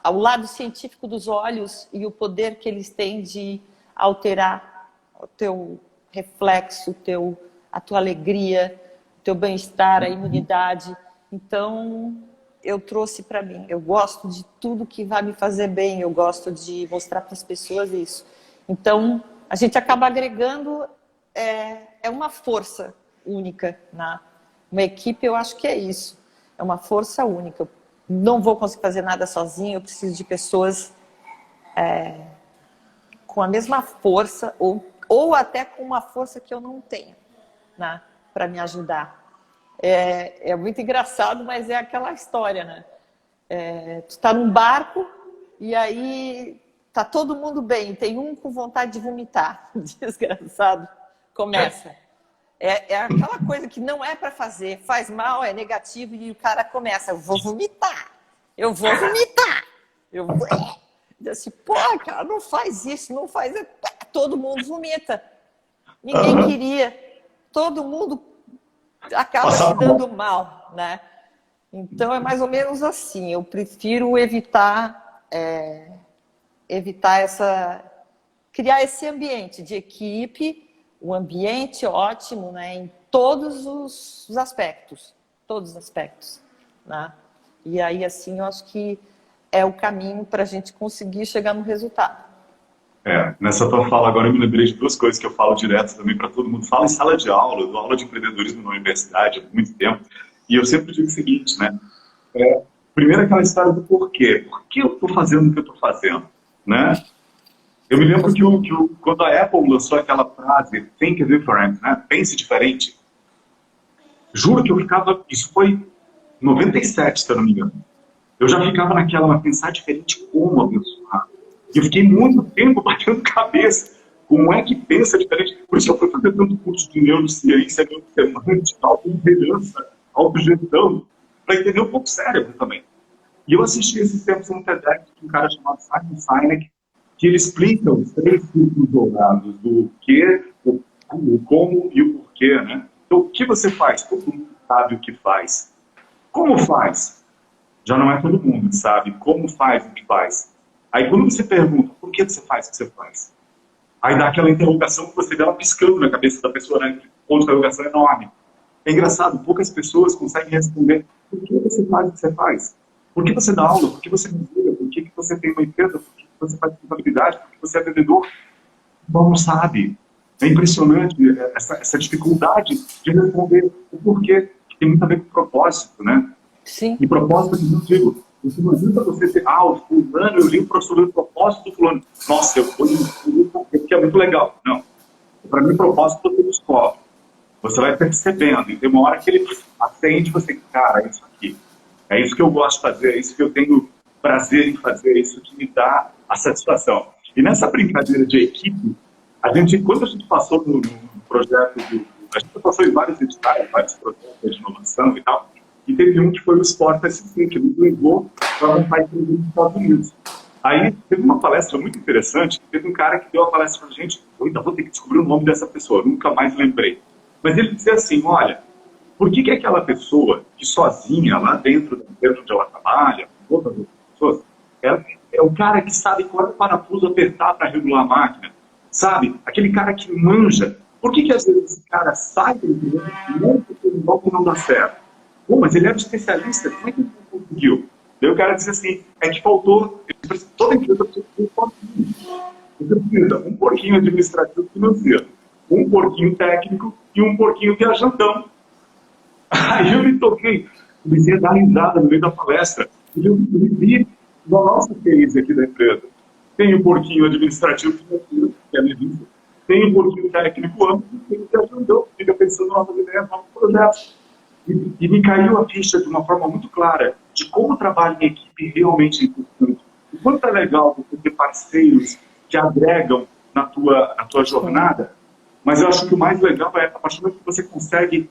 O lado científico dos óleos e o poder que eles têm de alterar o teu reflexo, a tua alegria, o teu bem-estar, a imunidade. Então, eu trouxe para mim. Eu gosto de tudo que vai me fazer bem, eu gosto de mostrar para as pessoas isso. Então, a gente acaba agregando, uma força única, né? Uma equipe, eu acho que é isso. É uma força única. Eu não vou conseguir fazer nada sozinho, eu preciso de pessoas com a mesma força, ou até com uma força que eu não tenho, né? Para me ajudar. É muito engraçado, mas é aquela história, né? Tu está num barco e aí tá todo mundo bem, tem um com vontade de vomitar, desgraçado, começa. É aquela coisa que não é para fazer, faz mal, é negativo e o cara começa, eu vou vomitar. Eu assim, pô, cara, não faz isso, não faz. Todo mundo vomita. Ninguém queria. Todo mundo acaba se dando mal, né? Então é mais ou menos assim. Eu prefiro evitar criar esse ambiente de equipe, um ambiente ótimo, né? Em todos os aspectos, né? E aí assim eu acho que é o caminho para a gente conseguir chegar no resultado. Nessa tua fala agora eu me lembrei de duas coisas que eu falo direto também para todo mundo. Falo em sala de aula, eu dou aula de empreendedorismo na universidade há muito tempo, e eu sempre digo o seguinte, né? Primeiro aquela história do porquê. Por que eu estou fazendo o que eu estou fazendo, né? Eu me lembro que quando a Apple lançou aquela frase, think different, né? Pense diferente. Juro que eu ficava, isso foi em 97, se eu não me engano. Eu já ficava naquela, pensar diferente como abençoar. E eu fiquei muito tempo batendo cabeça. Como é que pensa diferente? Por isso eu fui fazer tanto curso de neurociência, neurosemântica, autoliderança, autogestão, para entender um pouco o cérebro também. E eu assisti esses tempos um TEDx de um cara chamado Simon Sinek, que ele explica os 3 ciclos dourados do que, o como e o porquê, né? Então, o que você faz? Todo mundo sabe o que faz. Como faz? Já não é todo mundo que sabe como faz o que faz. Aí quando você pergunta, por que você faz o que você faz? Aí dá aquela interrogação que você vê ela piscando na cabeça da pessoa, né? Ponto de interrogação enorme. É engraçado, poucas pessoas conseguem responder por que você faz o que você faz. Por que você dá aula? Por que você mergulha? Por que você tem uma empresa? Por que você faz contabilidade? Por que você é vendedor? Não sabe. É impressionante essa dificuldade de responder o porquê, que tem muito a ver com propósito, né? Sim. E propósito que eu digo, não adianta você ter, o fulano, eu li o professor do propósito do fulano. Nossa, eu fui que é muito legal. Não. Para mim, propósito você descobre. Você vai percebendo, e tem uma hora que ele acende você, cara, é isso aqui. É isso que eu gosto de fazer, é isso que eu tenho prazer em fazer, é isso que me dá a satisfação. E nessa brincadeira de equipe, quando a gente passou no projeto a gente passou em vários editais, vários projetos de inovação e tal, e teve um que foi o Sport SC, que nos levou para montar a empresa nos Estados Unidos. Aí teve uma palestra muito interessante, teve um cara que deu a palestra para a gente, eu ainda vou ter que descobrir o nome dessa pessoa, nunca mais lembrei. Mas ele dizia assim, olha, por que aquela pessoa que sozinha, lá dentro da empresa onde ela trabalha, com todas as pessoas, é o cara que sabe qual é o parafuso apertar para regular a máquina, sabe? Aquele cara que manja. Por que às vezes esse cara sai do emprego e não dá certo? Pô, mas ele era um especialista, como é que ele conseguiu? Daí o cara diz assim, é que faltou, toda empresa precisa ter um porquinho. Você precisa um porquinho administrativo financeiro, um porquinho técnico e um porquinho viajantão. Aí eu me toquei, comecei a dar risada no meio da palestra. E eu me vi na nossa case aqui da empresa. Tem o porquinho administrativo financeiro, que é a Melissa. Tem um porquinho técnico amplo, tem o viajantão, fica pensando em novas ideias, novos projetos. E me caiu a ficha de uma forma muito clara de como o trabalho em equipe realmente é importante. O quanto é legal você ter parceiros que agregam na tua jornada, mas eu acho que o mais legal é a partir do momento que você consegue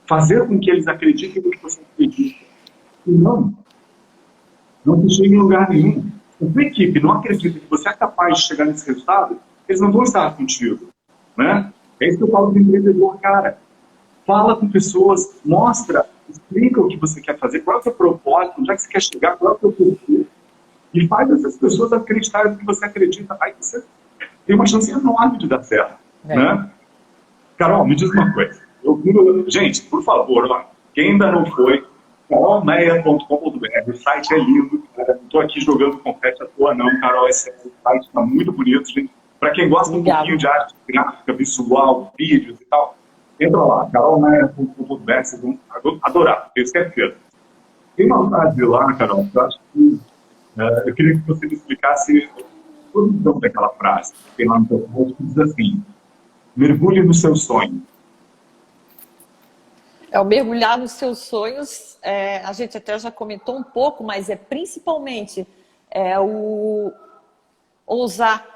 fazer com que eles acreditem no que você acredita. E não se chega em lugar nenhum. Se a sua equipe não acredita que você é capaz de chegar nesse resultado, eles não vão estar contigo. Né? É isso que eu falo do empreendedor, cara. Fala com pessoas, mostra, explica o que você quer fazer, qual é o seu propósito, onde é que você quer chegar, qual é o seu perfil. E faz essas pessoas acreditarem no que você acredita. Aí você tem uma chance enorme de dar certo. Né? Carol, me diz uma coisa. Gente, por favor, ó, quem ainda não foi, carolmeia.com.br, o site é lindo, cara. Não estou aqui jogando confete à toa não, Carol, esse site está muito bonito, gente. Para quem gosta um pouquinho de arte gráfica, visual, vídeos e tal, entra lá, carolmeia.com.br, vocês vão adorar, tenho certeza. Tem uma frase lá, Carol, que eu acho que eu queria que você me explicasse a visão daquela frase. Tem lá no teu post que diz assim, mergulhe no seu sonho. O mergulhar nos seus sonhos, a gente até já comentou um pouco, mas principalmente o ousar,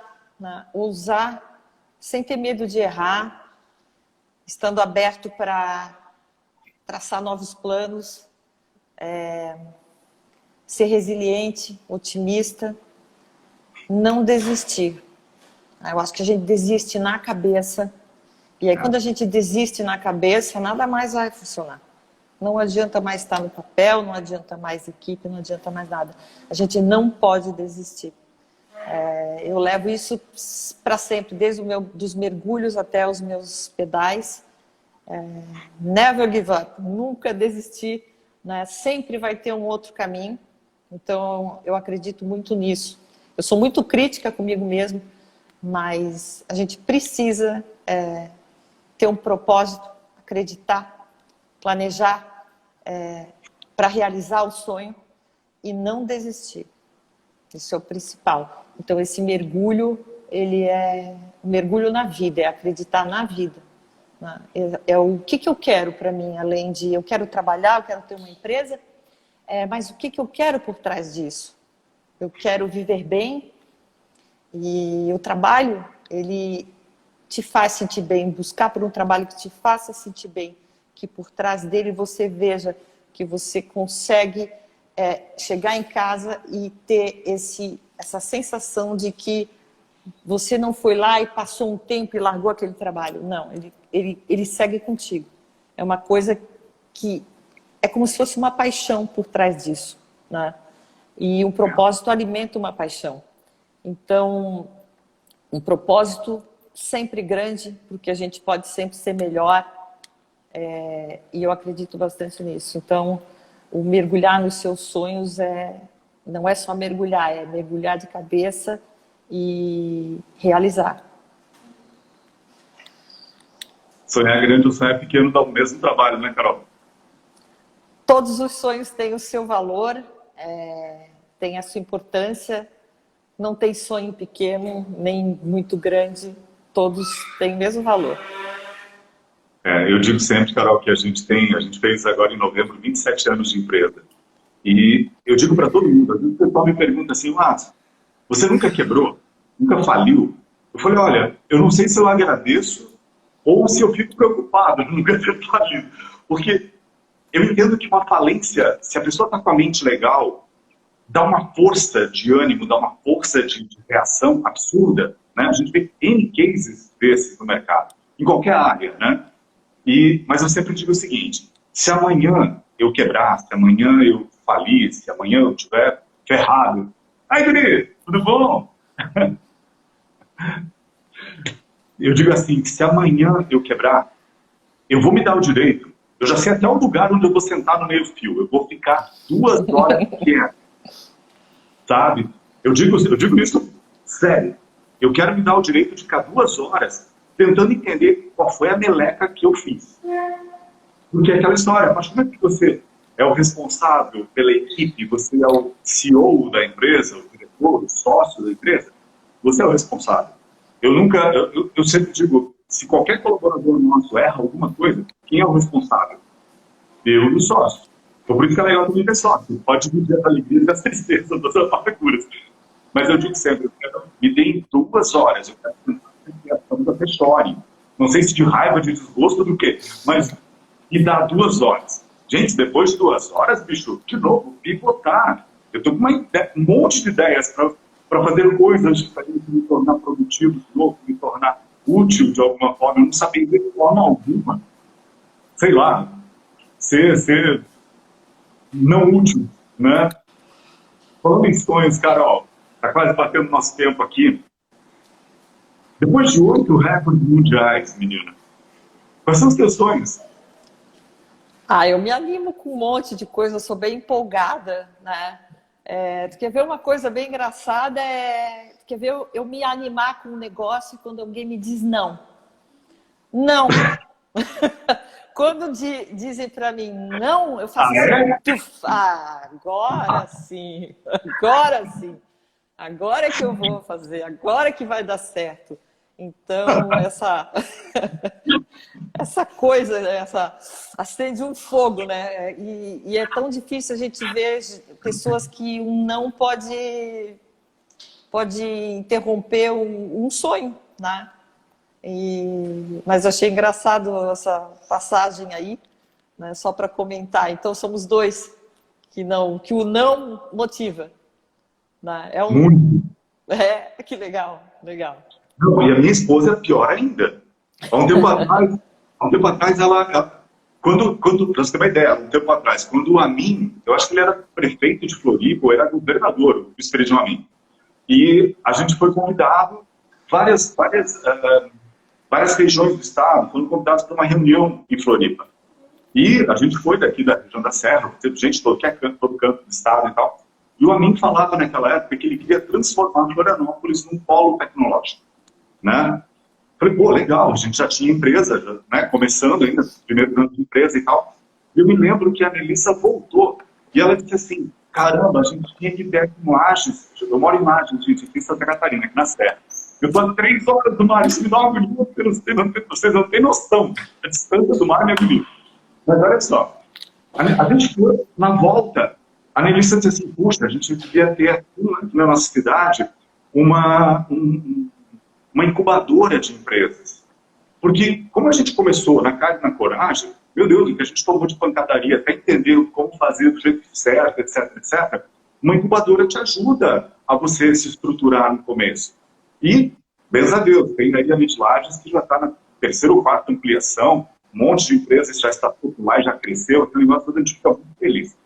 né? Ousar sem ter medo de errar, estando aberto para traçar novos planos, ser resiliente, otimista, não desistir. Eu acho que a gente desiste na cabeça. E aí, quando a gente desiste na cabeça, nada mais vai funcionar. Não adianta mais estar no papel, não adianta mais equipe, não adianta mais nada. A gente não pode desistir. Eu levo isso para sempre, desde dos mergulhos até os meus pedais. Never give up, nunca desistir, né? Sempre vai ter um outro caminho. Então, eu acredito muito nisso. Eu sou muito crítica comigo mesmo, mas a gente precisa ter um propósito, acreditar, planejar para realizar o sonho e não desistir. Isso é o principal. Então, esse mergulho, ele é um mergulho na vida, é acreditar na vida. Né? É o que eu quero para mim, além de eu quero trabalhar, eu quero ter uma empresa, mas o que eu quero por trás disso? Eu quero viver bem e o trabalho, ele te faz sentir bem, buscar por um trabalho que te faça sentir bem, que por trás dele você veja que você consegue chegar em casa e ter essa sensação de que você não foi lá e passou um tempo e largou aquele trabalho. Não, ele segue contigo. É uma coisa que é como se fosse uma paixão por trás disso, né? E um propósito alimenta uma paixão. Então, um propósito sempre grande, porque a gente pode sempre ser melhor, e eu acredito bastante nisso. Então, o mergulhar nos seus sonhos não é só mergulhar, é mergulhar de cabeça e realizar. Sonhar grande ou sonhar pequeno dá o mesmo trabalho, né, Carol? Todos os sonhos têm o seu valor, têm a sua importância. Não tem sonho pequeno, nem muito grande. Todos têm o mesmo valor. Eu digo sempre, Carol, que a gente fez agora em novembro 27 anos de empresa. E eu digo para todo mundo, às vezes o pessoal me pergunta assim, você nunca quebrou? Nunca faliu? Eu falei, olha, eu não sei se eu agradeço ou se eu fico preocupado de nunca ter falido. Porque eu entendo que uma falência, se a pessoa está com a mente legal, dá uma força de ânimo, dá uma força de reação absurda, né? A gente vê N cases desses no mercado, em qualquer área, né? Mas eu sempre digo o seguinte, se amanhã eu quebrar, se amanhã eu falir, se amanhã eu estiver ferrado, aí, Guri, tudo bom? Eu digo assim, se amanhã eu quebrar, eu vou me dar o direito, eu já sei até o lugar onde eu vou sentar no meio-fio, eu vou ficar 2 horas quieto, sabe? Eu digo isso sério. Eu quero me dar o direito de ficar 2 horas tentando entender qual foi a meleca que eu fiz. Porque é aquela história, mas como é que você é o responsável pela equipe, você é o CEO da empresa, o diretor, o sócio da empresa, você é o responsável. Eu sempre digo, se qualquer colaborador nosso erra alguma coisa, quem é o responsável? Eu e o sócio. Então, por isso que é legal também ter sócio. Pode dividir as alegrias e as tristezas das amarguras. Mas eu digo sempre, me deem 2 horas, eu quero que até chore. Não sei se de raiva, de desgosto, do quê, mas me dá 2 horas. Gente, depois de 2 horas, bicho, de novo, pivotar. Eu estou com um monte de ideias para fazer coisas diferentes, me tornar produtivo de novo, me tornar útil de alguma forma. Eu não sabia de forma alguma. Sei lá, ser não útil, né? Falando em sonhos, Carol, está quase batendo nosso tempo aqui. Depois de 8 recordes mundiais, menina, quais são os teus sonhos? Eu me animo com um monte de coisa, eu sou bem empolgada, né? Tu quer ver uma coisa bem engraçada? Tu quer ver eu me animar com um negócio quando alguém me diz não. Não! Quando dizem para mim não, eu faço assim, agora sim, agora sim, agora é que eu vou fazer, agora é que vai dar certo. Então, essa coisa, acende um fogo, né? E é tão difícil a gente ver pessoas que um não pode interromper um sonho, né? Mas eu achei engraçado essa passagem aí, né? Só para comentar. Então, somos dois que o não motiva, né? Muito. Que legal, legal. Não, e a minha esposa é pior ainda. Há um tempo atrás, quando para você ter uma ideia, um tempo atrás, quando o Amin, eu acho que ele era prefeito de Floripa, ou era governador, o vice-presidente Amin, e a gente foi convidado, várias regiões do estado foram convidadas para uma reunião em Floripa. E a gente foi daqui da região da Serra, teve gente de todo canto do estado e tal. E o Amin falava naquela época que ele queria transformar Florianópolis num polo tecnológico, né? Falei, pô, legal, a gente já tinha empresa, né? Começando ainda, primeiro ano de empresa e tal. E eu me lembro que a Melissa voltou e ela disse assim, caramba, a gente tinha que ter aqui em Lages, eu moro em Lages, gente, aqui em Santa Catarina, aqui na Serra. Eu estou a 3 horas do mar, isso me dá uma agonia, vocês não têm noção. A distância do mar me agonia. Mas olha só, a gente foi na volta, a Melissa disse assim, puxa, a gente devia ter aqui na nossa cidade uma incubadora de empresas. Porque, como a gente começou na cara e na coragem, meu Deus, que a gente tomou de pancadaria até entender como fazer do jeito certo, etc, etc, uma incubadora te ajuda a você se estruturar no começo. E, bem a Deus, tem aí a Midlages que já está na 3ª ou 4ª ampliação, um monte de empresas já está popular, já cresceu, aquele negócio todo a gente fica muito feliz.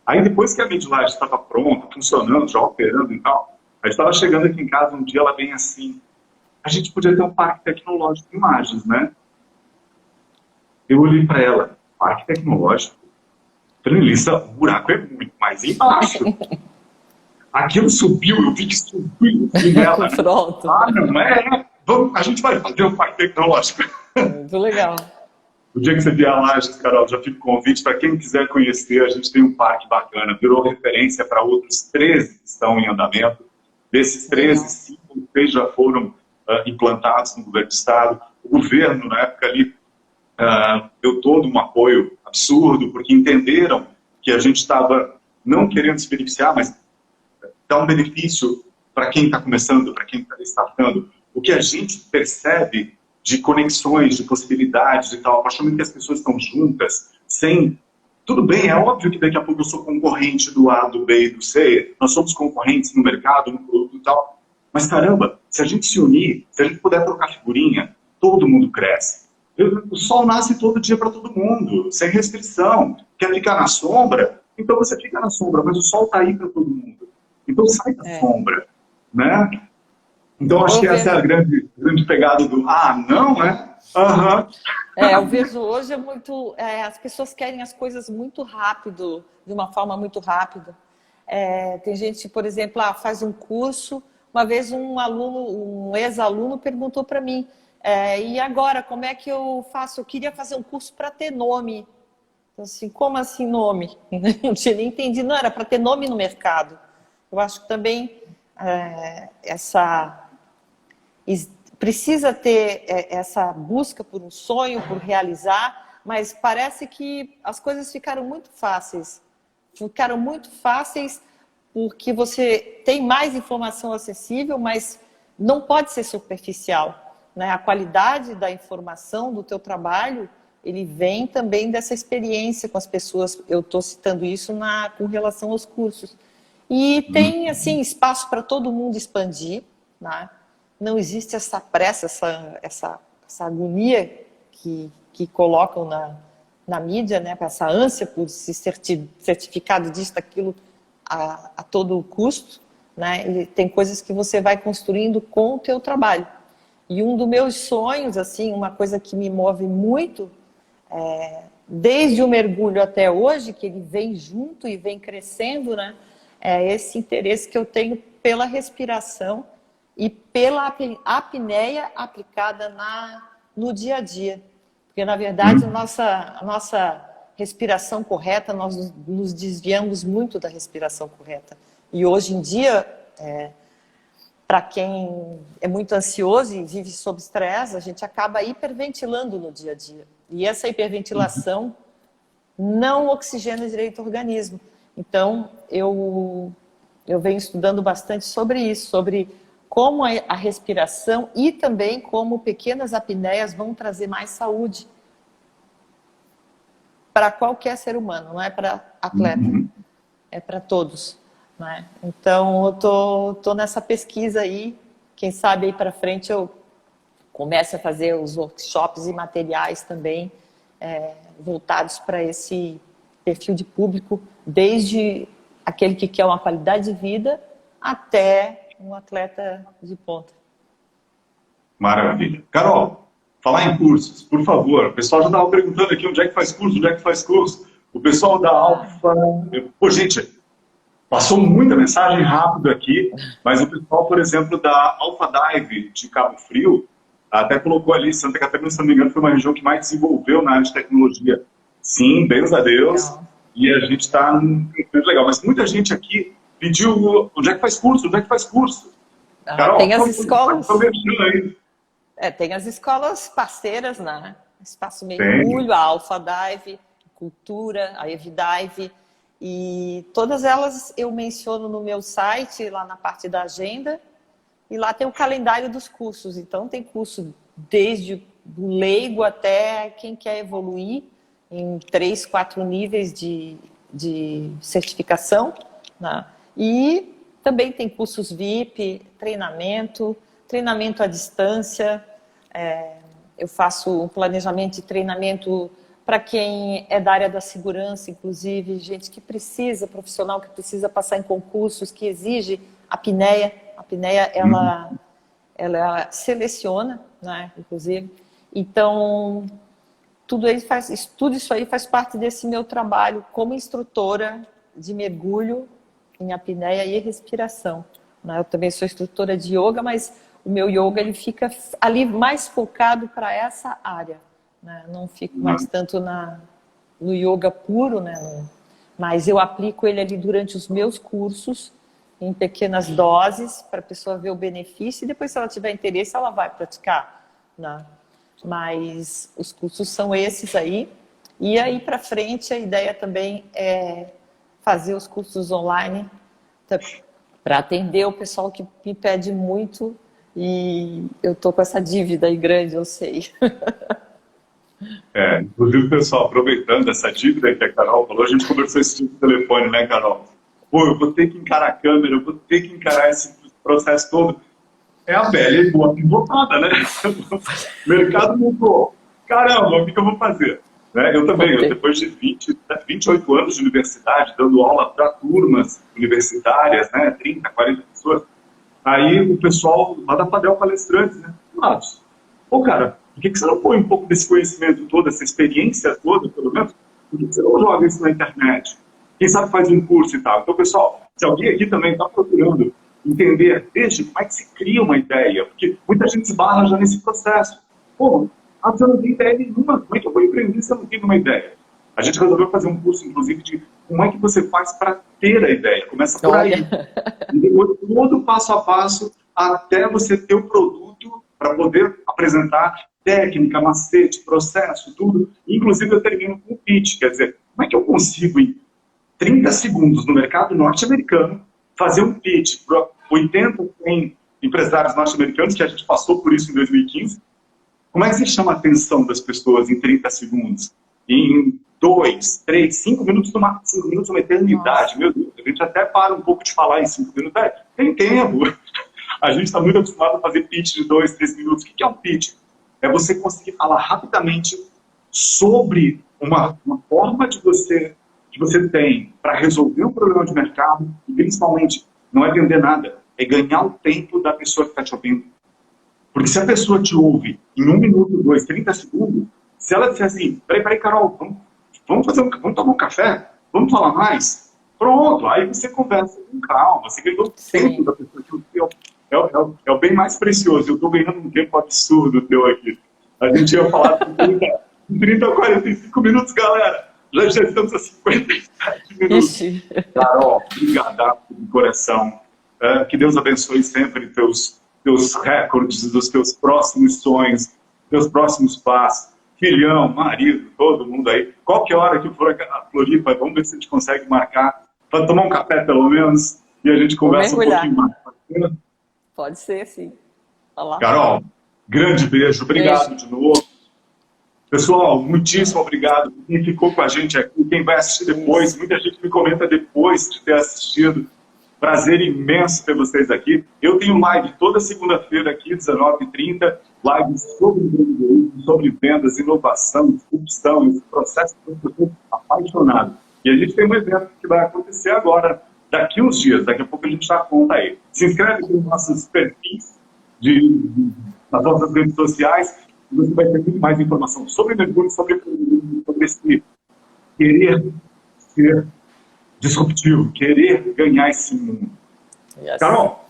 Aí depois que a Midlages estava pronta, funcionando, já operando e tal, a gente estava chegando aqui em casa um dia, ela vem assim, a gente podia ter um parque tecnológico de imagens, né? Eu olhei para ela, parque tecnológico? Falei, Melissa, o buraco é muito mais embaixo. Aquilo subiu, eu vi que subiu assim nela. Né? Pronto. Não, a gente vai fazer um parque tecnológico. Muito legal. O dia que você vier a Lages, Carol, já fica o convite para quem quiser conhecer, a gente tem um parque bacana, virou referência para outros 13 que estão em andamento. Desses 13, 5 ou 6 já foram implantados no governo do estado. O governo, na época ali, deu todo um apoio absurdo, porque entenderam que a gente estava não querendo se beneficiar, mas dá um benefício para quem está começando, para quem está startando. O que a gente percebe de conexões, de possibilidades e tal, a partir do momento que as pessoas estão juntas, sem... Tudo bem, é óbvio que daqui a pouco eu sou concorrente do A, do B e do C, nós somos concorrentes no mercado, no produto e tal, mas caramba, se a gente se unir, se a gente puder trocar figurinha, todo mundo cresce. O sol nasce todo dia para todo mundo, sem restrição. Quer ficar na sombra? Então você fica na sombra, mas o sol está aí para todo mundo. Então sai da sombra, né? Então acho que essa é a grande pegada do não, né? Eu vejo hoje muito, as pessoas querem as coisas muito rápido, de uma forma muito rápida. Tem gente, por exemplo, faz um curso. Uma vez um ex-aluno perguntou para mim, e agora, como é que eu faço? Eu queria fazer um curso para ter nome. Então, assim, como assim nome? Não tinha nem entendido, não, era para ter nome no mercado. Eu acho que também precisa ter essa busca por um sonho, por realizar, mas parece que as coisas ficaram muito fáceis. Ficaram muito fáceis porque você tem mais informação acessível, mas não pode ser superficial, né? A qualidade da informação do teu trabalho, ele vem também dessa experiência com as pessoas. Eu estou citando isso com relação aos cursos. E tem, assim, espaço para todo mundo expandir, né? Não existe essa pressa, essa agonia que colocam na mídia, né? Essa ânsia por se certificado disso, daquilo, a todo custo, né? E tem coisas que você vai construindo com o teu trabalho. E um dos meus sonhos, assim, uma coisa que me move muito, desde o mergulho até hoje, que ele vem junto e vem crescendo, né? É esse interesse que eu tenho pela respiração e pela apneia aplicada no dia a dia. Porque, na verdade, a nossa respiração correta, nós nos desviamos muito da respiração correta. E hoje em dia, para quem é muito ansioso e vive sob estresse, a gente acaba hiperventilando no dia a dia. E essa hiperventilação não oxigena direito o organismo. Então, eu venho estudando bastante sobre isso, sobre como a respiração e também como pequenas apneias vão trazer mais saúde para qualquer ser humano, não é para atleta, é para todos, né? Então, eu tô nessa pesquisa aí, quem sabe aí para frente eu comece a fazer os workshops e materiais também voltados para esse perfil de público, desde aquele que quer uma qualidade de vida até um atleta de ponta. Maravilha. Carol, falar em cursos, por favor. O pessoal já estava perguntando aqui onde é que faz curso, onde é que faz curso. O pessoal da Alfa... Pô, gente, passou muita mensagem rápido aqui, mas o pessoal, por exemplo, da Alpha Dive de Cabo Frio, até colocou ali, Santa Catarina, se não me engano, foi uma região que mais desenvolveu na área de tecnologia. Sim, bens a Deus. Legal. E a gente está num legal. Mas muita gente aqui pediu onde é que faz curso, onde é que faz curso. Carol, tem as escolas. Tem as escolas parceiras, né? Espaço Mergulho, a Alpha Dive, Cultura, a Evidive. E todas elas eu menciono no meu site, lá na parte da agenda. E lá tem o calendário dos cursos. Então tem curso desde o leigo até quem quer evoluir em 3, 4 níveis de certificação, né? E também tem cursos VIP, treinamento à distância. Eu faço um planejamento de treinamento para quem é da área da segurança, inclusive, gente que precisa, profissional que precisa passar em concursos, que exige apneia. A apneia, ela seleciona, né, inclusive. Então, tudo isso aí faz parte desse meu trabalho como instrutora de mergulho em apneia e respiração, né? Eu também sou instrutora de yoga, mas o meu yoga ele fica ali mais focado para essa área, né? Não fico mais tanto no yoga puro, né? Mas eu aplico ele ali durante os meus cursos, em pequenas doses, para a pessoa ver o benefício, e depois, se ela tiver interesse, ela vai praticar, né? Mas os cursos são esses aí. E aí para frente a ideia também é fazer os cursos online para atender o pessoal que me pede muito, e eu tô com essa dívida aí grande, eu sei. Inclusive, pessoal, aproveitando essa dívida que a Carol falou, a gente conversou esse tipo de telefone, né, Carol? Pô, eu vou ter que encarar a câmera, eu vou ter que encarar esse processo todo. É a velha e boa pivotada, né? O mercado mudou. Caramba, o que eu vou fazer? Né? Eu também, depois de 28 anos de universidade, dando aula para turmas universitárias, né, 30, 40 pessoas, aí o pessoal lá da Padel Palestrantes, né? Mas, pô, cara, por que você não põe um pouco desse conhecimento todo, essa experiência toda, pelo menos, por que você não joga isso na internet? Quem sabe faz um curso e tal. Então, pessoal, se alguém aqui também está procurando entender desde como é que se cria uma ideia, porque muita gente esbarra já nesse processo. Pô, você não tem ideia nenhuma, como é que eu vou empreender se eu não tenho uma ideia? A gente resolveu fazer um curso, inclusive, de como é que você faz para ter a ideia. Começa por aí. E depois, todo passo a passo, até você ter o produto para poder apresentar técnica, macete, processo, tudo. Inclusive, eu termino com o pitch, quer dizer, como é que eu consigo, em 30 segundos, no mercado norte-americano, fazer um pitch para 80, 100 empresários norte-americanos, que a gente passou por isso em 2015. Como é que você chama a atenção das pessoas em 30 segundos? Em 2, 3, 5 minutos, 5 minutos é uma eternidade. Nossa. Meu Deus, a gente até para um pouco de falar em 5 minutos. Tem tempo. A gente está muito acostumado a fazer pitch de 2, 3 minutos. O que é um pitch? É você conseguir falar rapidamente sobre uma forma que você tem para resolver um problema de mercado e, principalmente, não é vender nada, é ganhar o tempo da pessoa que está te ouvindo. Porque se a pessoa te ouve em 1 minuto, 2, 30 segundos, se ela disser assim, peraí, Carol, vamos tomar um café? Vamos falar mais? Pronto, aí você conversa com calma, você ganhou o tempo da pessoa que ouviu. É o bem mais precioso. Eu estou ganhando um tempo absurdo teu aqui. A gente ia falar de 30 a 45 minutos, galera. Já estamos a 57 minutos. Carol, obrigado de coração. Que Deus abençoe sempre teus recordes, dos teus próximos sonhos, teus próximos passos. Filhão, marido, todo mundo aí. Qualquer hora que for a Floripa, vamos ver se a gente consegue marcar para tomar um café, pelo menos, e a gente conversa um pouquinho mais. Pode ser, sim. Olá. Carol, grande beijo. Obrigado de novo. Pessoal, muitíssimo obrigado. Quem ficou com a gente aqui, quem vai assistir depois, muita gente me comenta depois de ter assistido. Prazer imenso ter vocês aqui. Eu tenho live toda segunda-feira aqui, 19h30, live sobre empreendedorismo, sobre vendas, inovação, disrupção, esse processo que eu estou apaixonado. E a gente tem um evento que vai acontecer agora, daqui uns dias, daqui a pouco a gente já conta aí. Se inscreve nos nossos perfis nas nossas redes sociais, e você vai ter muito mais informação sobre mergulho, sobre esse querer ser disruptivo, querer ganhar esse mundo. Yes. Carol,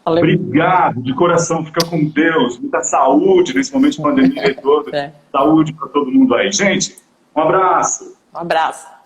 valeu. Obrigado de coração, fica com Deus, muita saúde nesse momento de pandemia e todo. Saúde para todo mundo aí. Gente, um abraço. Um abraço.